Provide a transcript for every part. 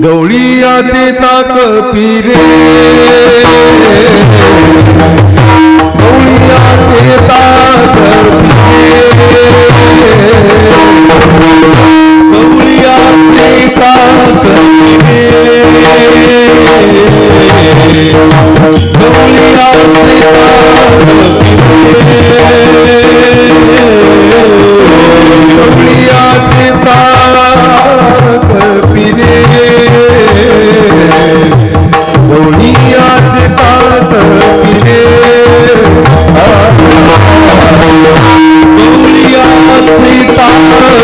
गवळीयाचे ताक पिरे गवळीयाचे ताक पिरे गवळीयाचे ताक पिरे गवळीयाचे ताक गवळीयाचे ताक पिरे गवळीयाचे ताक पिरे गवळीयाचे ताक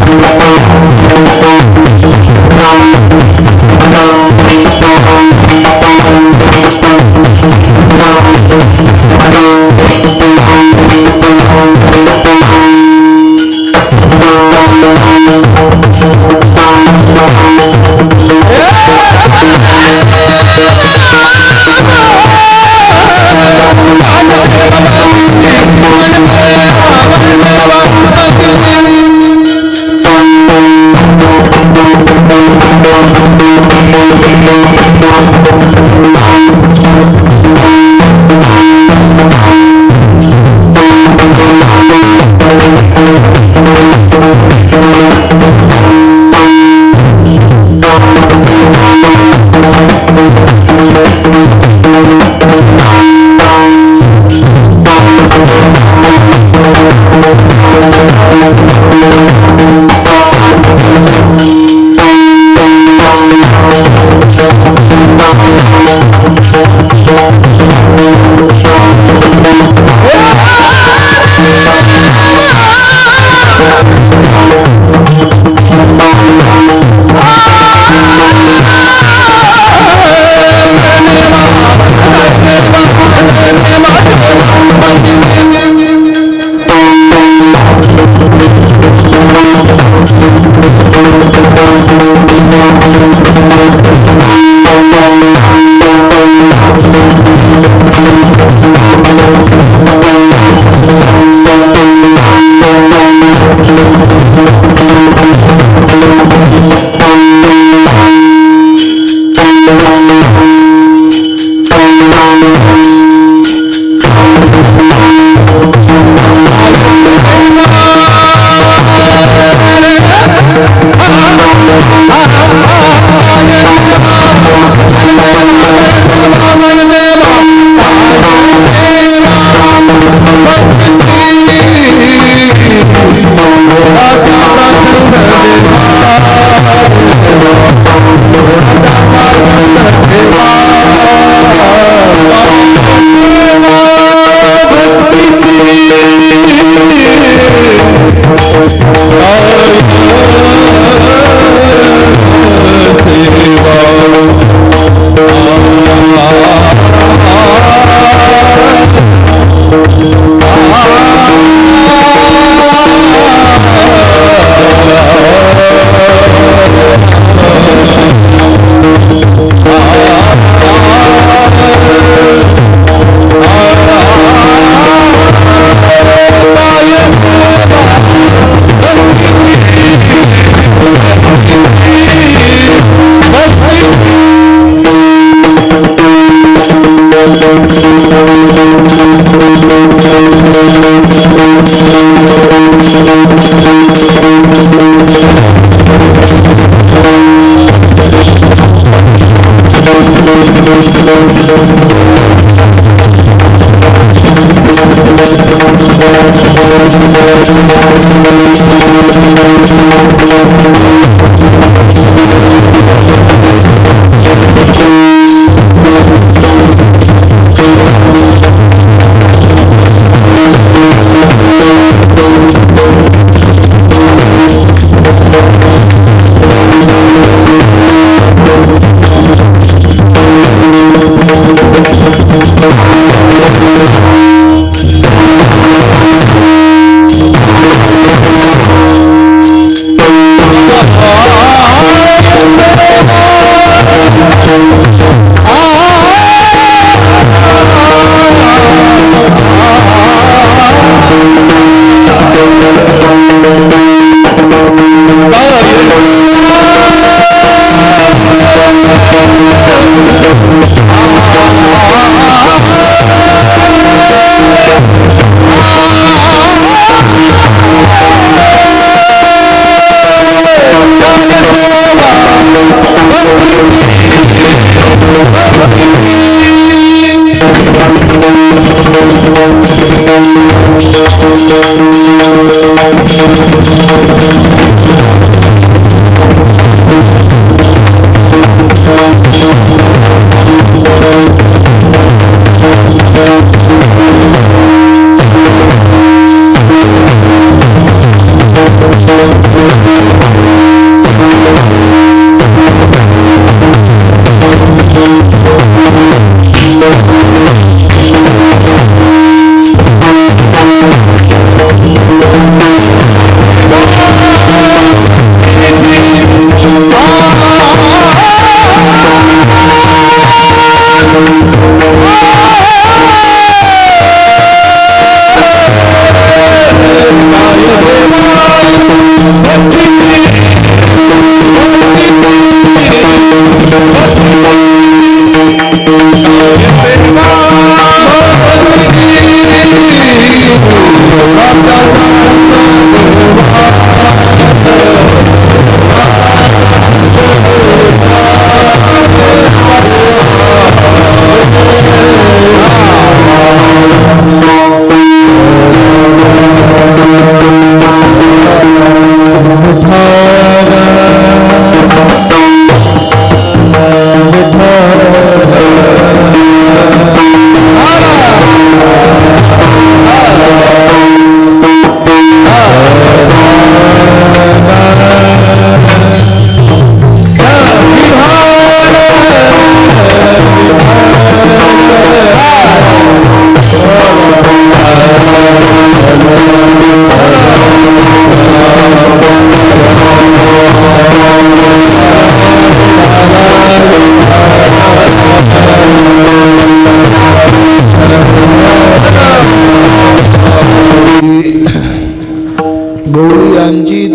Thank you.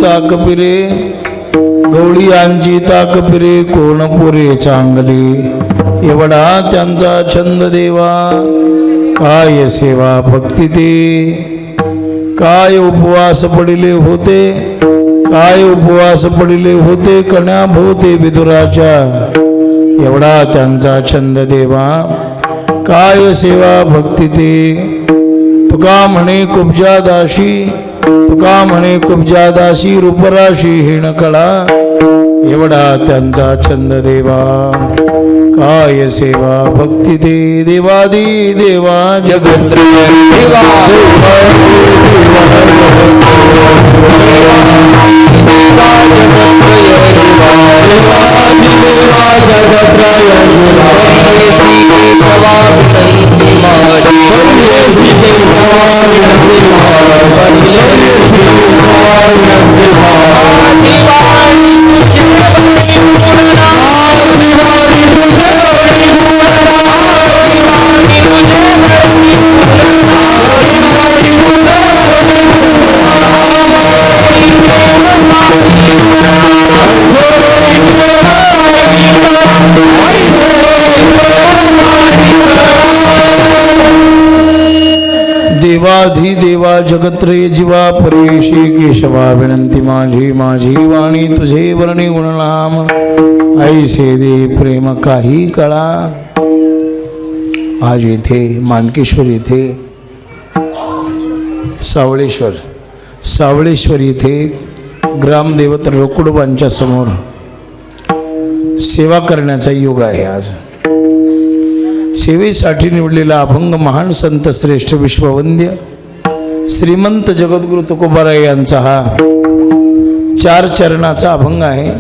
ताकपिरे गवळीयांची ताकपिरे कोण पुरे चांगली एवढा त्यांचा छंद देवा. काय सेवा भक्ती ते काय उपवास पडिले होते, काय उपवास पडिले होते कण्या भोवते विदुराच्या एवढा त्यांचा छंद देवा. काय सेवा भक्ती ते तुका म्हणे कुब्जा दाशी, तुका म्हणे कुब्जा दासी रूपराशी हिण कळा एवढा त्यांचा छंद देवा. काय सेवा भक्ती ते देवादी देवा जगत्रय देवा देवाधिदेवा जगत्रय जीवा परेशी केशवा विनंती माझी, माझी वाणी तुझे वर्णी गुणनाम ऐसे दे प्रेम काही कळा. आज येथे मानकेश्वर येथे सावळेश्वर येथे ग्रामदेवत रोकडोबांच्या समोर सेवा करण्याचा योग आहे. आज सेवेसाठी निवडलेला अभंग महान संत श्रेष्ठ विश्ववंद्य श्रीमंत जगद्गुरु तुकोबाराय यांचा हा 4 चरणाचा अभंग आहे.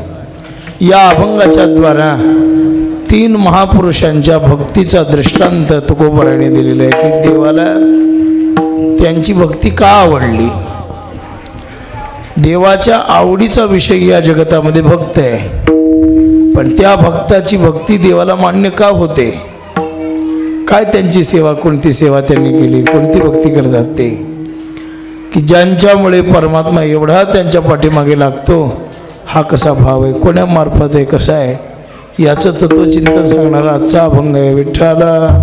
या अभंगाच्या द्वारा 3 महापुरुषांच्या भक्तीचा दृष्टांत तुकोबारायने दिलेला आहे की देवाला त्यांची भक्ती का आवडली. देवाच्या आवडीचा विषय या जगतामध्ये भक्त आहे, पण त्या भक्ताची भक्ती देवाला मान्य का होते. काय त्यांची सेवा, कोणती सेवा त्यांनी केली, कोणती भक्ती करतात ते की ज्यांच्यामुळे परमात्मा एवढा त्यांच्या पाठीमागे लागतो. हा कसा भाव आहे, कोणामार्फत आहे, कसा आहे, याचं तत्वचिंतन सांगणारा आजचा अभंग आहे. विठ्ठला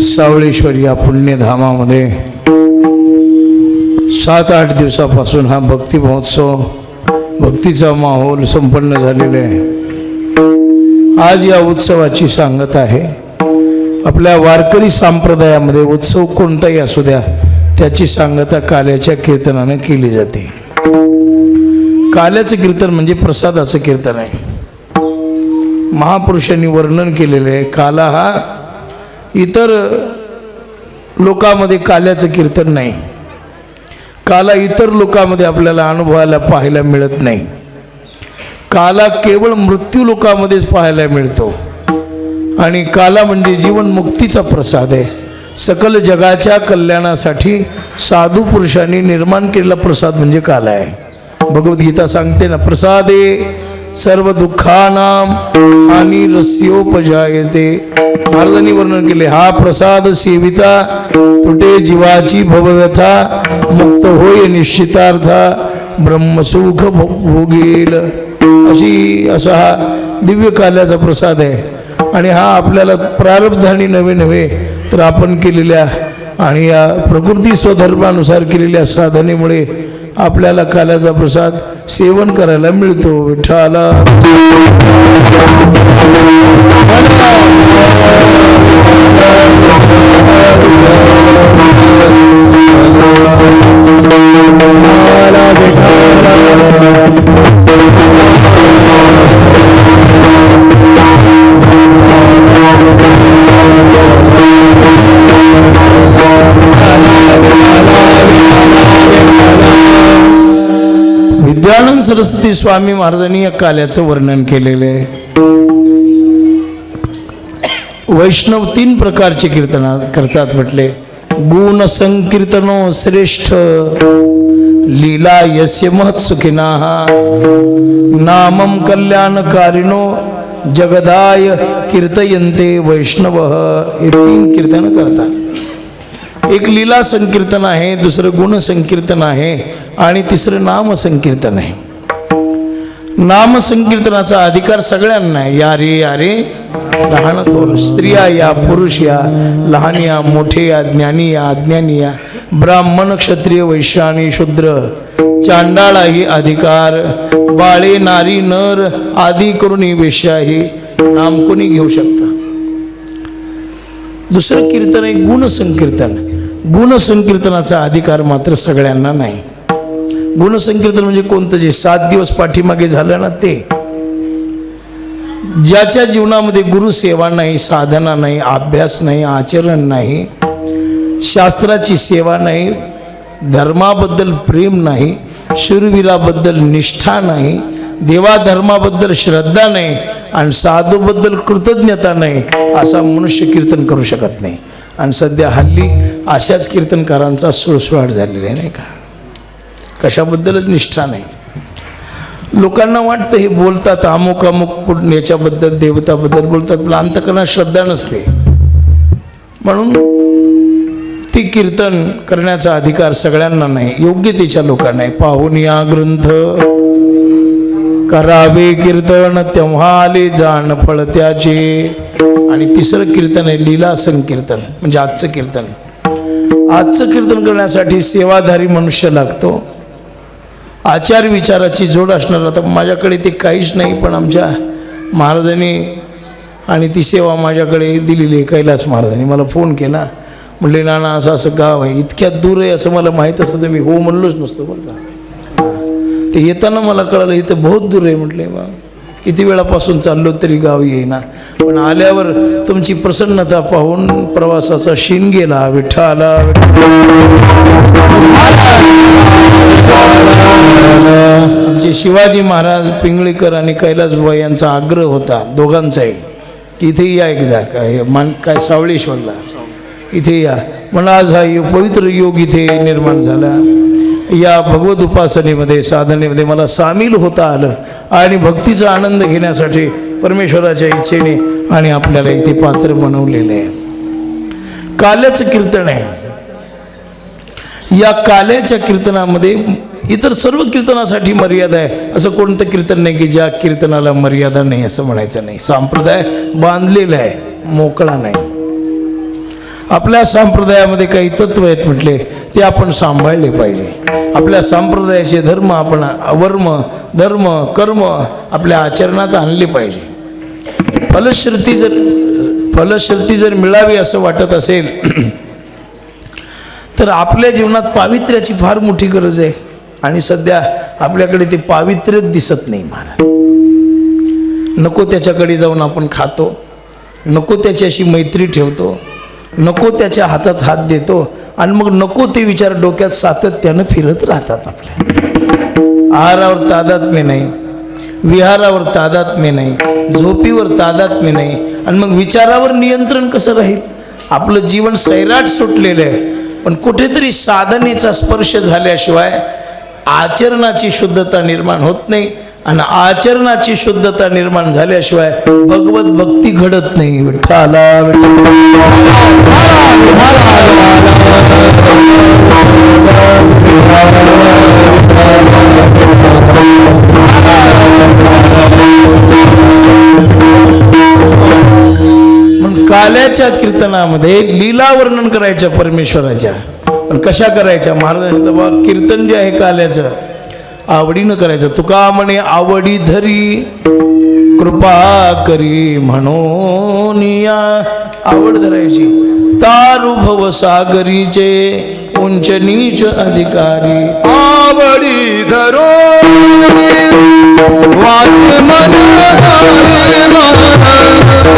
सावळेश्वर या पुण्यधामामध्ये 7-8 दिवसापासून हा भक्ती महोत्सव, भक्तीचा माहोल संपन्न झालेला आहे. आज या उत्सवाची सांगत आहे. आपल्या वारकरी संप्रदायामध्ये उत्सव कोणताही असू द्या, त्याची सांगता काल्याच्या कीर्तनाने केली जाते. काल्याचं कीर्तन म्हणजे प्रसादाचं कीर्तन आहे. महापुरुषांनी वर्णन केलेलं आहे. काला हा इतर लोकांमध्ये काल्याचं कीर्तन नाही. काला इतर लोकांमध्ये आपल्याला अनुभवायला पाहायला मिळत नाही. काला केवळ मृत्यू लोकांमध्येच पाहायला मिळतो. आणि काला म्हणजे जीवनमुक्तीचा प्रसाद आहे. सकल जगाच्या कल्याणासाठी साधू पुरुषांनी निर्माण केलेला प्रसाद म्हणजे काला आहे. भगवद्गीता सांगते ना, प्रसादे सर्व दुःखानाम आणि रस्योपजायते. महाराजांनी वर्णन केले, हा प्रसाद सेविता तुटे जीवाची भवव्यथा, मुक्त होय निश्चितार्था, ब्रह्मसुख भोगेल. असा हा दिव्य काल्याचा प्रसाद आहे. आणि हा आपल्याला प्रारब्धाने नवे तर आपण केलेल्या आणि या प्रकृती स्वधर्मानुसार केलेल्या साधनेमुळे आपल्याला काल्याचा प्रसाद सेवन करायला मिळतो. विठ्ठला विद्यानंद सरस्वती स्वामी महाराजांनी या काल्याचं वर्णन केलेलं आहे. वैष्णव 3 प्रकारचे कीर्तन करतात म्हटले. गुण संकीर्तनो श्रेष्ठ लीला यस्य महत्सुखिनाः नामं कल्याणकारिणो जगदाय कीर्तयन्ते वैष्णव. हे 3 कीर्तन करतात. एक लीला संकीर्तन आहे, दुसरं गुण संकीर्तन आहे आणि तिसरं नाम संकीर्तन आहे. नाम संकीर्तनाचा अधिकार सगळ्यांना आहे. या रे या रे लहान थोर, स्त्रिया या पुरुष या, लहान या मोठे या, ज्ञानी या अज्ञानी या, ब्राह्मण क्षत्रिय वैश्य आणि शूद्र चांडाळाही अधिकार, बाळे नारी नर आदी करून वेश्याही नाम कोणी घेऊ शकता. दुसरं कीर्तन आहे गुण संकीर्तन. गुण संकीर्तनाचा अधिकार मात्र सगळ्यांना नाही. गुण संकीर्तन म्हणजे कोणतं, जे 7 दिवस पाठीमागे झालं ना ते. ज्याच्या जीवनामध्ये गुरुसेवा नाही, साधना नाही, अभ्यास नाही, आचरण नाही, शास्त्राची सेवा नाही, धर्माबद्दल प्रेम नाही, शूरवीराबद्दल निष्ठा नाही, देवाधर्माबद्दल श्रद्धा नाही आणि साधूबद्दल कृतज्ञता नाही, असा मनुष्य कीर्तन करू शकत नाही. आणि सध्या हल्ली अशाच कीर्तनकारांचा सुळसुळाट झालेला आहे, नाही का. कशाबद्दलच निष्ठा नाही. लोकांना वाटतं हे बोलतात अमुक अमुक याच्याबद्दल देवताबद्दल बोलतात, पण अंतःकरणात श्रद्धा नसते. म्हणून ती कीर्तन करण्याचा अधिकार सगळ्यांना नाही, योग्यतेच्या लोकांना आहे. पाहून या ग्रंथ करावे कीर्तन तेव्हा आले जाण फळ त्याचे. आणि तिसरं कीर्तन आहे लीला संकीर्तन, म्हणजे आजचं कीर्तन. आजचं कीर्तन करण्यासाठी सेवाधारी मनुष्य लागतो, आचार विचाराची जोड असणार. आता माझ्याकडे ते काहीच नाही, पण आमच्या महाराजांनी आणि ती सेवा माझ्याकडे दिलेली आहे. कैलास महाराजांनी मला फोन केला, म्हणले नाना असं असं गाव आहे, इतक्यात दूर आहे असं मला माहीत असतं तर मी हो म्हणलोच नसतो बरं का. ते येताना मला कळलं इथं बहुत दूर आहे. म्हटले मग किती वेळापासून चाललो तरी गाव येईना, पण आल्यावर तुमची प्रसन्नता पाहून प्रवासाचा शीन गेला. विठ्ठला आमचे शिवाजी महाराज पिंगळीकर आणि कैलासबुवा यांचा आग्रह होता दोघांचाही की इथे या एकदा, काय सावळेश्वरला इथे या. म्हणून आज हा पवित्र योग इथे निर्माण झाला. या भगवत उपासनेमध्ये साधनेमध्ये मला सामील होता आलं आणि भक्तीचा आनंद घेण्यासाठी परमेश्वराच्या इच्छेने आणि आपल्याला इथे पात्र बनवलेलं आहे. काल्याचं कीर्तन आहे. या काल्याच्या कीर्तनामध्ये इतर सर्व कीर्तनासाठी मर्यादा आहे. असं कोणतं कीर्तन नाही की ज्या कीर्तनाला मर्यादा नाही असं म्हणायचं नाही. संप्रदाय बांधलेला आहे, मोकळा नाही. आपल्या संप्रदायामध्ये काही तत्व आहेत म्हटले ते आपण सांभाळले पाहिजे. आपल्या संप्रदायाचे धर्म आपण वर्म धर्म कर्म आपल्या आचरणात आणले पाहिजे. फलश्रुती जर मिळावी असं वाटत असेल तर आपल्या जीवनात पावित्र्याची फार मोठी गरज आहे. आणि सध्या आपल्याकडे ते पावित्र्यच दिसत नाही महाराज. नको त्याच्याकडे जाऊन आपण खातो, नको त्याच्याशी मैत्री ठेवतो, नको त्याच्या हातात हात देतो आणि मग नको ते विचार डोक्यात सातत्यानं फिरत राहतात. आपल्या आहारावर तादात्म्य नाही, विहारावर तादात्म्य नाही, झोपीवर तादात्म्य नाही आणि मग विचारावर नियंत्रण कसं राहील. आपलं जीवन सैराट सुटलेलं आहे, पण कुठेतरी साधनेचा स्पर्श झाल्याशिवाय आचरणाची शुद्धता निर्माण होत नाही आणि आचरणाची शुद्धता निर्माण झाल्याशिवाय भगवत भक्ती घडत नाही. विठ्ठला म्हणून काल्याच्या कीर्तनामध्ये लीला वर्णन करायच्या परमेश्वराच्या. पण कशा करायच्या? महाराज म्हणतात बा कीर्तन जे आहे काल्याचं आवडीनं करायचं. तुका म्हणे आवडी धरी कृपा करी म्हणून या आवड धरायची. तारु भव सागरीचे उंच नीच अधिकारी आवडी धरो वाच मन आवडी धरो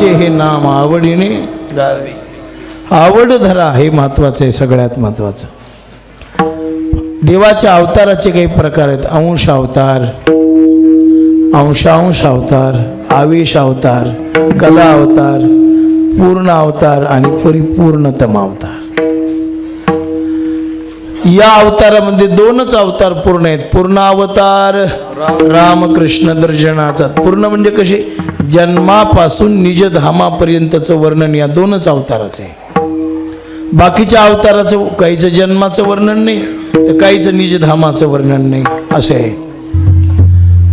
हे नाम आवडीने गावे. आवड धरा हे महत्वाचं आहे, सगळ्यात महत्वाचं. देवाच्या अवताराचे काही प्रकार आहेत. अंश अवतार, अंशांश अवतार, आवेश अवतार, कला अवतार, पूर्ण अवतार आणि परिपूर्णतम अवतार. या अवतारामध्ये दोनच अवतार पूर्ण आहेत. पूर्ण अवतार रामकृष्ण दर्शनाचा. पूर्ण म्हणजे कसे? जन्मापासून निजधामापर्यंतचं वर्णन या दोनच अवताराचं आहे. बाकीच्या अवताराचं काहीचं जन्माचं वर्णन नाही तर काहीचं निजधामाचं वर्णन नाही असे आहे.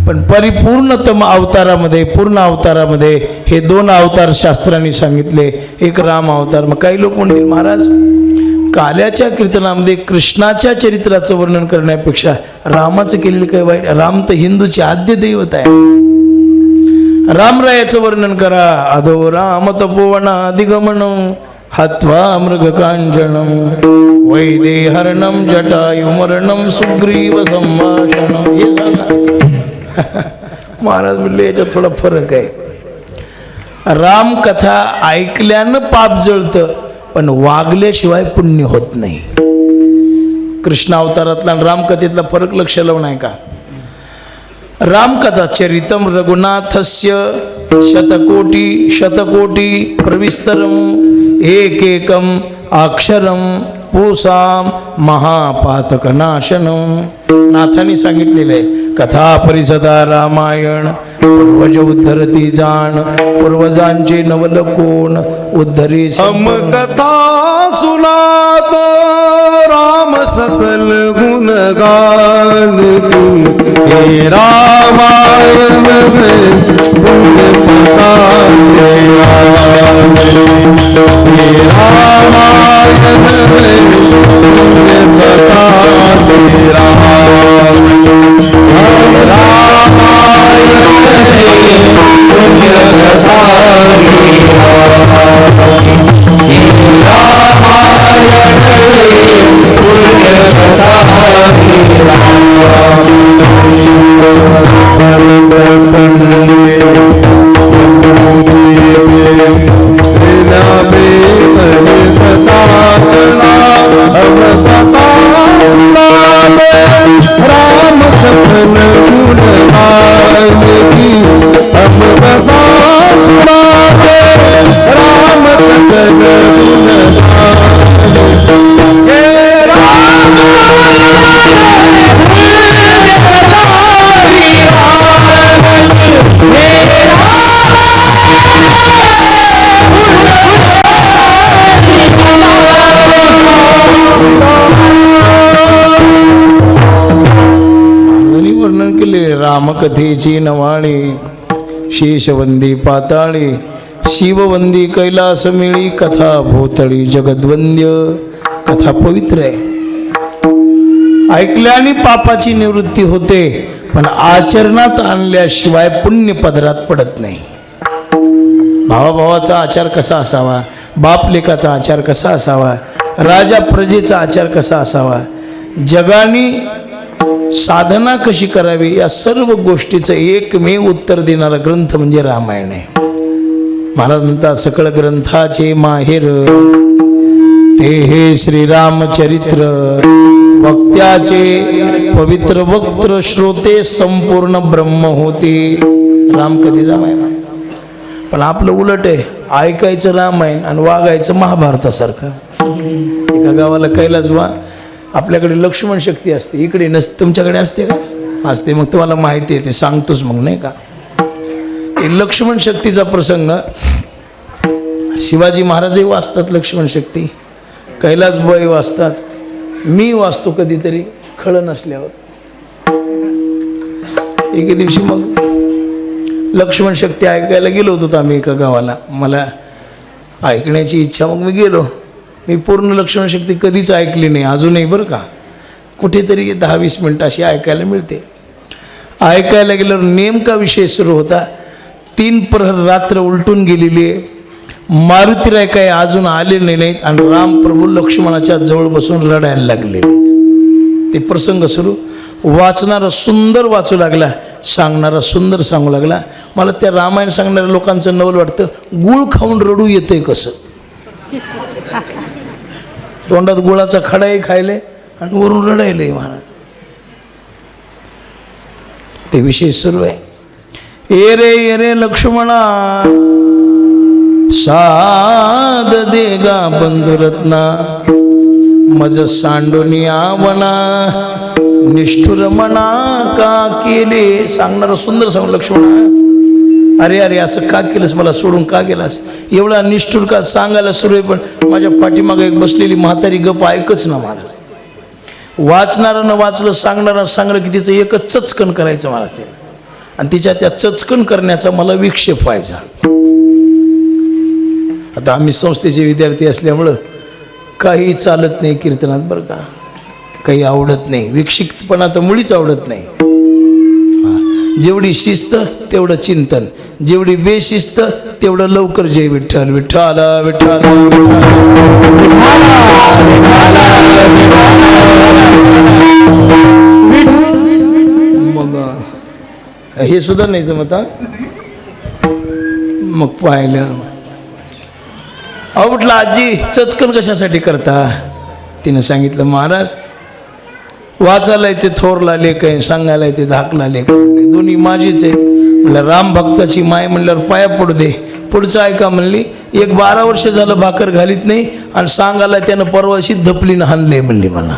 पण परिपूर्णतम अवतारामध्ये, पूर्ण अवतारामध्ये हे दोन अवतार शास्त्रांनी सांगितले. एक राम अवतार. मग काही लोक म्हणतील महाराज काल्याच्या कीर्तनामध्ये कृष्णाच्या चरित्राचं वर्णन करण्यापेक्षा रामाचं केलेलं काय वाईट? राम तर हिंदूचे आद्य दैवत आहे. रामरायाचं वर्णन करा. अधो राम तपोवना अधिगमन हत्वा मृग कांचनम वैदेहरणम जटायुमरणम सुग्रीव संभाषणम. हे सांगा. महाराज म्हणले याच्यात थोडा फरक आहे. रामकथा ऐकल्यानं पाप जळतं पण वागल्याशिवाय पुण्य होत नाही. कृष्ण अवतारातला आणि रामकथेतला फरक लक्ष लावून आहे का? रामकथा चरितम रघुनाथस्य शतकोटी प्रविस्तरम एकेकम अक्षरम पूसाम महापातकनाशनम. नाथांनी सांगितलेलं आहे. कथा परिसदा रामायण पूर्वज उद्धरती जाण पूर्वजांचे नवल कोण उद्धरी. कथा सुनात राम सकल गुण गान हे रामायण रामकथेची नवाळी शेषवंदी पाताळी शिववंदी कैलास मिळी कथा भोतळी जगद्वंद्य. कथा पवित्र आहे. ऐकल्याने पापाची निवृत्ती होते पण आचरणात आणल्याशिवाय पुण्य पदरात पडत नाही. भावाभावाचा आचार कसा असावा, बाप लेकाचा आचार कसा असावा, राजा प्रजेचा आचार कसा असावा, जगाने साधना कशी करावी, या सर्व गोष्टीचं एकमेव उत्तर देणारा ग्रंथ म्हणजे रामायण आहे. महाराज म्हणतात सकळ ग्रंथाचे माहेर ते हे श्रीरामचरित्र वक्त्याचे पवित्र वक्त्र श्रोते संपूर्ण ब्रह्म होते. रामकथेचा महिमा. पण आपलं उलट आहे, ऐकायचं रामायण आणि वागायचं महाभारतासारखं. एका गावाला कैलास आपल्याकडे लक्ष्मण शक्ती असते, इकडे नसते. तुमच्याकडे असते का? असते. मग तुम्हाला माहिती आहे, ते सांगतोच मग नाही का. लक्ष्मण शक्तीचा प्रसंग शिवाजी महाराजही वाचतात लक्ष्मण शक्ती, कैलास बुवाई वाचतात, मी वाचतो कधीतरी खळ नसल्यावर. एके दिवशी मग लक्ष्मण शक्ती ऐकायला गेलो होतो आम्ही एका गावाला. मला ऐकण्याची इच्छा, मग मी गेलो. मी पूर्ण लक्ष्मण शक्ती कधीच ऐकली नाही अजूनही बरं का. कुठेतरी 10-20 मिनटं अशी ऐकायला मिळते. ऐकायला गेल्यावर नेमका विषय सुरू होता. 3 प्रहर रात्र उलटून गेलेली आहे, मारुतीराय काय अजून आले नाहीत आणि रामप्रभू लक्ष्मणाच्या जवळ बसून रडायला लागले. ते प्रसंग सुरू. वाचणारा सुंदर वाचू लागला, सांगणारा सुंदर सांगू लागला. मला त्या रामायण सांगणाऱ्या लोकांचं नवल वाटतं, गुळ खाऊन रडू येतंय कसं. तोंडात गुळाचा खडाही खायले आणि वरून रडायले महाराज. ते विषय सुरू आहे. ए रे लक्ष्मणा साद देगा बंधुरत्ना मज सांडोनी आवना निष्ठुर मना का केले. सांगणारा सुंदर सांग. लक्ष्मणा अरे अरे असं का केलंस, मला सोडून का गेलास, एवढा निष्ठुर का सांगायला सुरू आहे. पण माझ्या पाठीमागे एक बसलेली म्हातारी गप ऐकच ना महाराज. वाचणारानं वाचलं, सांगणारा सांगलं की तिचं एकच चचकन करायचं महाराज ते, आणि तिच्या त्या चचकन करण्याचा मला विक्षेप व्हायचा. आता आम्ही संस्थेचे विद्यार्थी असल्यामुळं काही चालत नाही कीर्तनात बरं का, काही आवडत नाही. विक्षिप्तपणा तर मुळीच आवडत नाही. जेवढी शिस्त तेवढं चिंतन, जेवढी बेशिस्त तेवढं लवकर जय विठ्ठल विठ्ठल विठ्ठल. मग हे सुद्धा नाही जमत. मग पाहिलं, अहो म्हटलं आजी चचकन कशासाठी करता. तिनं सांगितलं महाराज वाचायला येते थोरला लेख आहे, सांगायला येते धाकला लेख, दोन्ही माझीच आहेत. म्हणलं राम भक्ताची माय म्हणल्यावर पाया पडू दे. पुढचं ऐका म्हणली, एक 12 वर्ष झालं भाकर घालीत नाही आणि सांगायला त्यानं परवाशी धपलीनं हाणले म्हणली मला.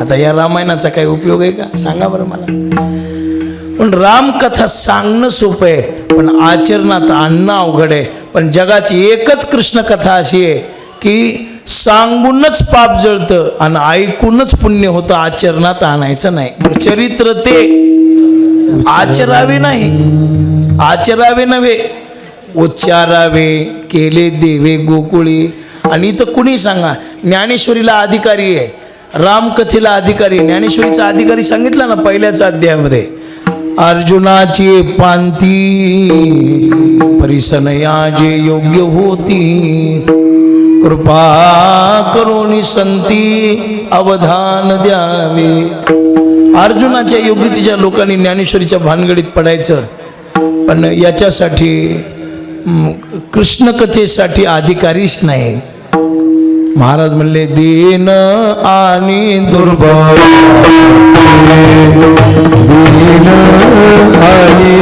आता या रामायणाचा काही उपयोग आहे का सांगा बरं मला. पण रामकथा सांगणं सोपं आहे, पण आचरणात आणणं अवघड आहे. पण जगाची एकच कृष्ण कथा अशी आहे की सांगूनच पाप जळतं आणि ऐकूनच पुण्य होतं, आचरणात आणायचं नाही. चरित्र ते आचरावे नाही, आचरावे नव्हे उच्चारावे, केले देवे गोकुळी. आणि इथं कुणी सांगा, ज्ञानेश्वरीला अधिकारी आहे, रामकथेला अधिकारी. ज्ञानेश्वरीचा अधिकारी सांगितला ना पहिल्याच अध्यायामध्ये, अर्जुनाची पांती परिसनया जे योग्य होती, कृपा करुणी संती अवधान द्यावे. अर्जुनाच्या योग्यतेच्या लोकांनी ज्ञानेश्वरीच्या भानगडीत पडायचं. पण याच्यासाठी कृष्णकथेसाठी अधिकारीच नाही. महाराज म्हणले दीन आणि दुर्बळ, हरी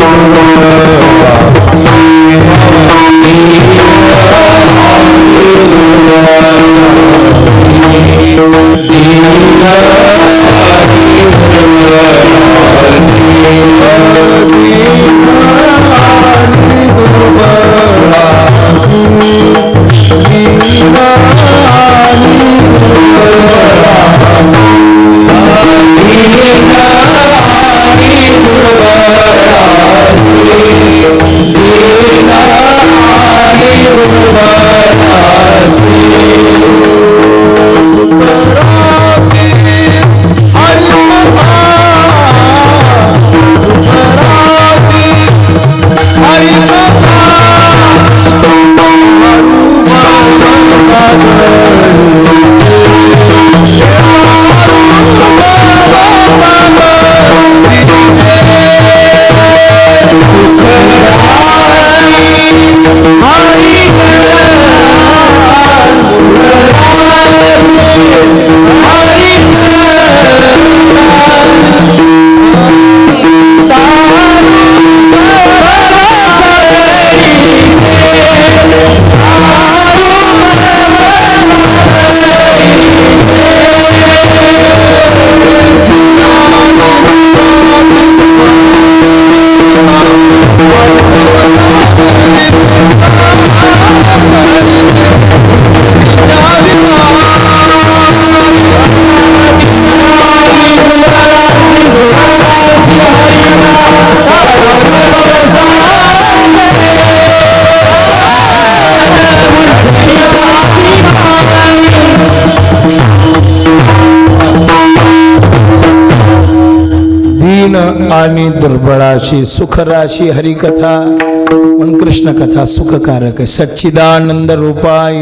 दीन आणि दुर्बळाची सुखराशी हरिकथा म्हणून कृष्ण कथा सुखकारक आहे. सच्चिदानंद रूपाय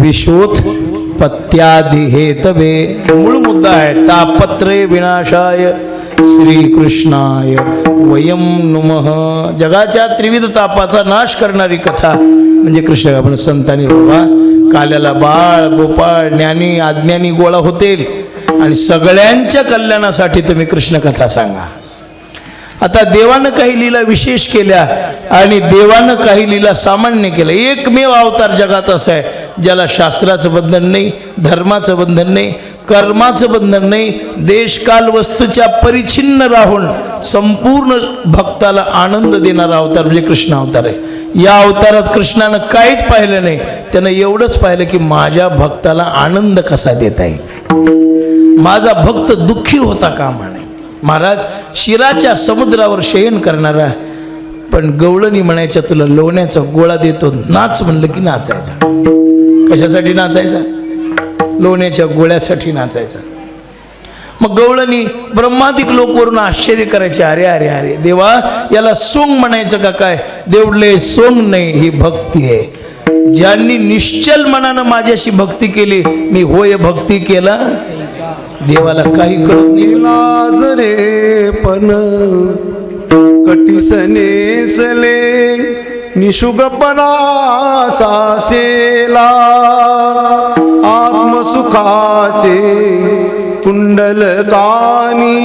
विशोथ पत्यादि हेतवे मूळ मुद्दा आहे. तापत्रे विनाशाय श्रीकृष्णाय वयम नुमः. जगाच्या त्रिविध तापाचा नाश करणारी कथा म्हणजे कृष्ण. आपण संतांनी बाबा काल्याला बाळ गोपाळ ज्ञानी अज्ञानी गोळा होतील आणि सगळ्यांच्या कल्याणासाठी तुम्ही कृष्ण कथा सांगा. आता देवानं काही लीला विशेष केल्या आणि देवानं काही लीला सामान्य केल्या. एकमेव अवतार जगात असा आहे ज्याला शास्त्राचं बंधन नाही, धर्माचं बंधन नाही, कर्माचं बंधन नाही, देशकाल वस्तूच्या परिच्छिन्न राहून संपूर्ण भक्ताला आनंद देणारा अवतार म्हणजे कृष्ण अवतार आहे. या अवतारात कृष्णानं काहीच पाहिलं नाही, त्यानं एवढंच पाहिलं की माझ्या भक्ताला आनंद कसा देता येईल, माझा भक्त दुःखी होता कामा नये. महाराज शिराच्या समुद्रावर शयन करणारा पण गवळणी म्हणायच्या तुला लोण्याचा गोळा देतो नाच म्हणलं की नाचायचा. कशासाठी नाचायचा? लोण्याच्या गोळ्यासाठी नाचायचा. मग गवळणी ब्रह्मादिक लोक वरून आश्चर्य करायचे, अरे अरे अरे देवा याला सोंग म्हणायचं का काय? देवडले सोंग नाही, ही भक्ती आहे. ज्यांनी निश्चल मनानं माझ्याशी भक्ती केली, मी होय भक्ती केला, देवाला काही कळत नाही. लाज रे पण कटिसनेसले निशुगपणाचा सेला आत्मसुखाचे कुंडल कानी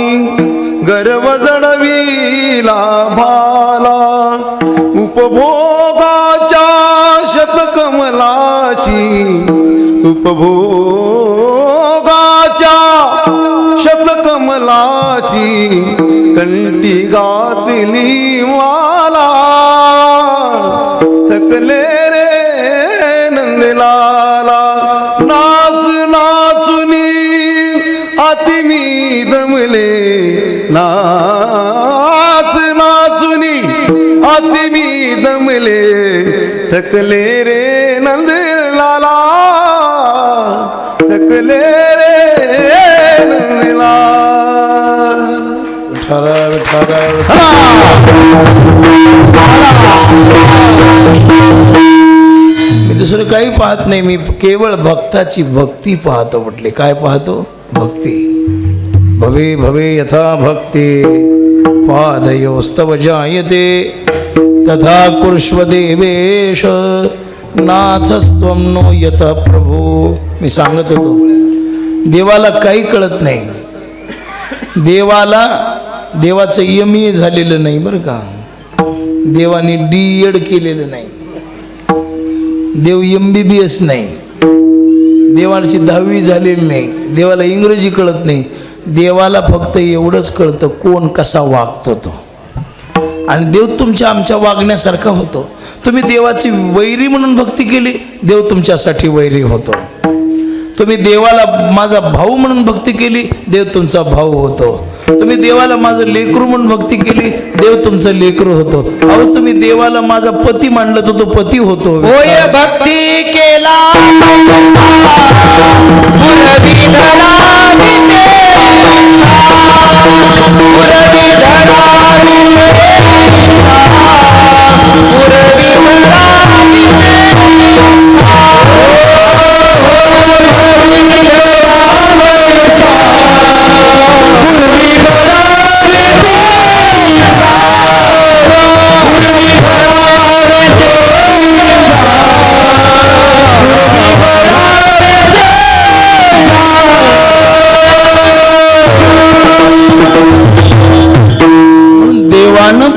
गर्व जडविला भाला उपभोगाच्या शतकमलाची उपभोगाच्या शतकमलाची कंठी घातली माला तकले रे नंदलाला नाच नाचुनी अति मी दमले नाच नाचुनी अति मी दमले थकले रे नंदलाला थकले रे नंदलाला. मी दुसरं काही पाहत नाही, मी केवळ भक्ताची भक्ती पाहतो. म्हटले काय पाहतो? भक्ती. भवे भवे यथा भक्ती पादयोस्तव जायते तथा कुर्ष्व देवेश नाथस्त्वं नो यत प्रभू. मी सांगत होतो देवाला काही कळत नाही. देवाचं MA झालेलं नाही बरं का, देवाने D.Ed केलेलं नाही, देव MBBS नाही, देवाची 10वी झालेली नाही, देवाला इंग्रजी कळत नाही. देवाला फक्त एवढंच कळतं कोण कसा वागतो तो, आणि देव तुमच्या आमच्या वागण्यासारखा होतो. तुम्ही देवाची वैरी म्हणून भक्ती केली, देव तुमच्यासाठी वैरी होतो. तुम्ही देवाला माझा भाऊ म्हणून भक्ती केली, देव तुमचा भाऊ होतो. तुम्ही देवाला माझं लेकरू म्हणून भक्ती केली, देव तुमचं लेकरू होतो. अहो तुम्ही देवाला माझा पती मानलं तर तो पती होतो. होय भक्ती केला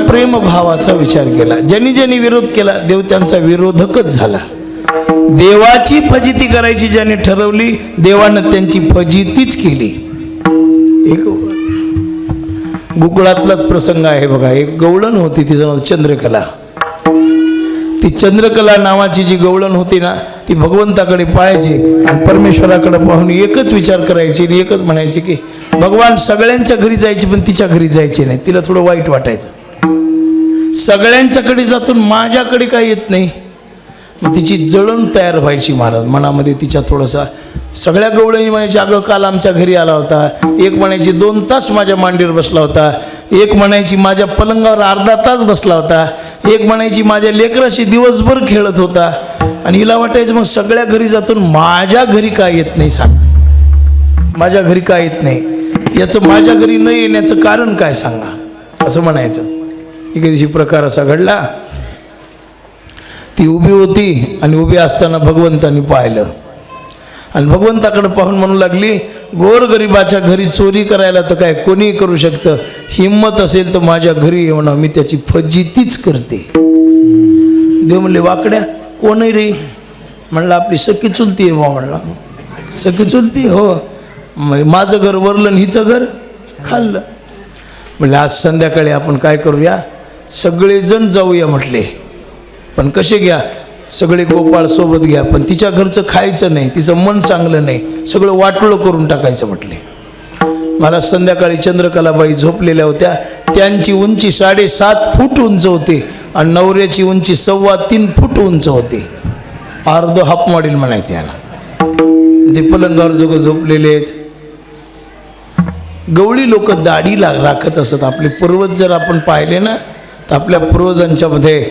प्रेम भावाचा विचार केला. ज्यांनी ज्यांनी विरोध केला देव त्यांचा विरोधकच झाला. देवाची फजिती करायची ज्यांनी ठरवली, देवानं त्यांची फजितीच केली. एक गोकुळातलाच प्रसंग आहे बघा. एक गवळण होती, तिचं नाव चंद्रकला. ती चंद्रकला नावाची जी गवळण होती ना, ती भगवंताकडे पाहायची आणि परमेश्वराकडे पाहून एकच विचार करायची आणि एकच म्हणायची की भगवान सगळ्यांच्या घरी जायची पण तिच्या घरी जायची नाही. तिला थोडं वाईट वाटायचं, सगळ्यांच्याकडे जातून माझ्याकडे काय येत नाही. मग तिची जळण तयार व्हायची महाराज मनामध्ये तिच्या थोडासा. सगळ्या गवळणी म्हणायची अगं काल आमच्या घरी आला होता, एक म्हणायची 2 तास माझ्या मांडीवर बसला होता, एक म्हणायची माझ्या पलंगावर अर्धा तास बसला होता, एक म्हणायची माझ्या लेकराशी दिवसभर खेळत होता. आणि हिला वाटायचं मग सगळ्या घरी जातून माझ्या घरी काय येत नाही, सांग माझ्या घरी काय येत नाही, याचं माझ्या घरी न येण्याचं कारण काय सांगा, असं म्हणायचं. एके दिवशी प्रकार असा घडला, ती उभी होती आणि उभी असताना भगवंतानी पाहिलं आणि भगवंताकडे पाहून म्हणू लागली, गोरगरिबाच्या घरी चोरी करायला तर काय कोणीही करू शकतं, हिंमत असेल तर माझ्या घरी ये म्हणा, मी त्याची फजितीच करते. देव म्हणले वाकड्या कोण आहे रे? म्हणलं आपली सखी चुलती आहे बा. म्हणला सखी चुलती? हो. माझं घर वरलं आणि हिचं घर खाल्लं. म्हणले आज संध्याकाळी आपण काय करूया, सगळेजण जाऊया म्हटले. पण कसे घ्या, सगळे गोपाळ सोबत घ्या, पण तिच्या घरचं खायचं नाही, तिचं मन चांगलं नाही, सगळं वाटोळं करून टाकायचं म्हटले. मला संध्याकाळी चंद्रकलाबाई झोपलेल्या होत्या, त्यांची उंची 7.5 फूट उंच होती आणि नवऱ्याची उंची 3.25 फूट उंच होती. अर्ध हाप मॉडेल म्हणायचे याला. ते पलंगावर जोग झोपलेले आहेत. गवळी लोक दाढी राखत असत. आपले पूर्वज जर आपण पाहिले ना, तर आपल्या पूर्वजांच्या मध्ये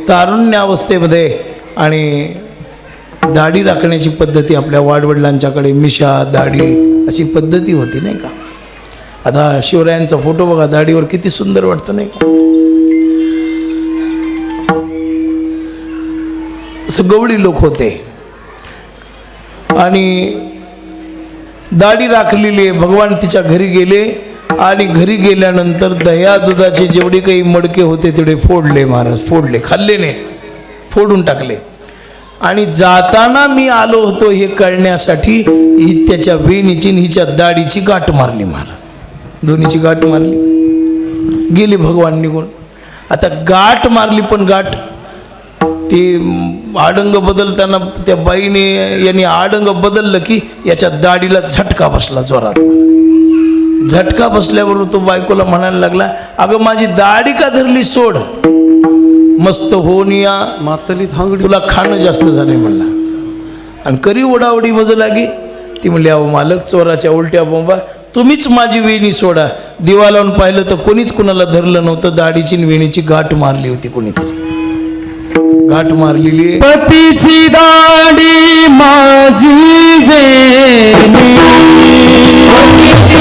तारुण्यावस्थेमध्ये आणि दाढी राखण्याची पद्धती, आपल्या वाडवडिलांच्याकडे मिशा दाढी अशी पद्धती होती नाही का. आता शिवरायांचा फोटो बघा, दाढीवर किती सुंदर वाटतं नाही का. असं गवळी लोक होते आणि दाढी राखलेली. भगवान तिच्या घरी गेले आणि घरी गेल्यानंतर दह्या दुधाचे जेवढे काही मडके होते तेवढे फोडले महाराज, फोडले, खाल्ले नाहीत, फोडून टाकले. आणि जाताना मी आलो होतो हे कळण्यासाठी ही त्याच्या वेणीची हिच्या दाढीची गाठ मारली महाराज, दोन्हीची गाठ मारली, गेले भगवान निघून. आता गाठ मारली, पण गाठ ते आडंग बदलताना त्या बाईने यांनी आडंग बदललं की याच्या दाढीला झटका बसला जोरात. झटका बसल्यावर तो बायकोला म्हणायला लागला, अगं माझी दाढी का धरली, सोड, मस्त होऊन या मातली थांगडी, तुला खाणं जास्त झालंय म्हणला. आणि करी ओढाओढी मज लागी. ती म्हणली, अहो मालक, चोराच्या उलट्या बोंबा, तुम्हीच माझी वेणी सोडा. दिवा लावून पाहिलं तर कोणीच कुणाला धरलं नव्हतं, दाढीची वेणीची गाठ मारली होती कोणीतरी, गाठ मारलेली. पतीची दाढी माझी वेणी, पतीची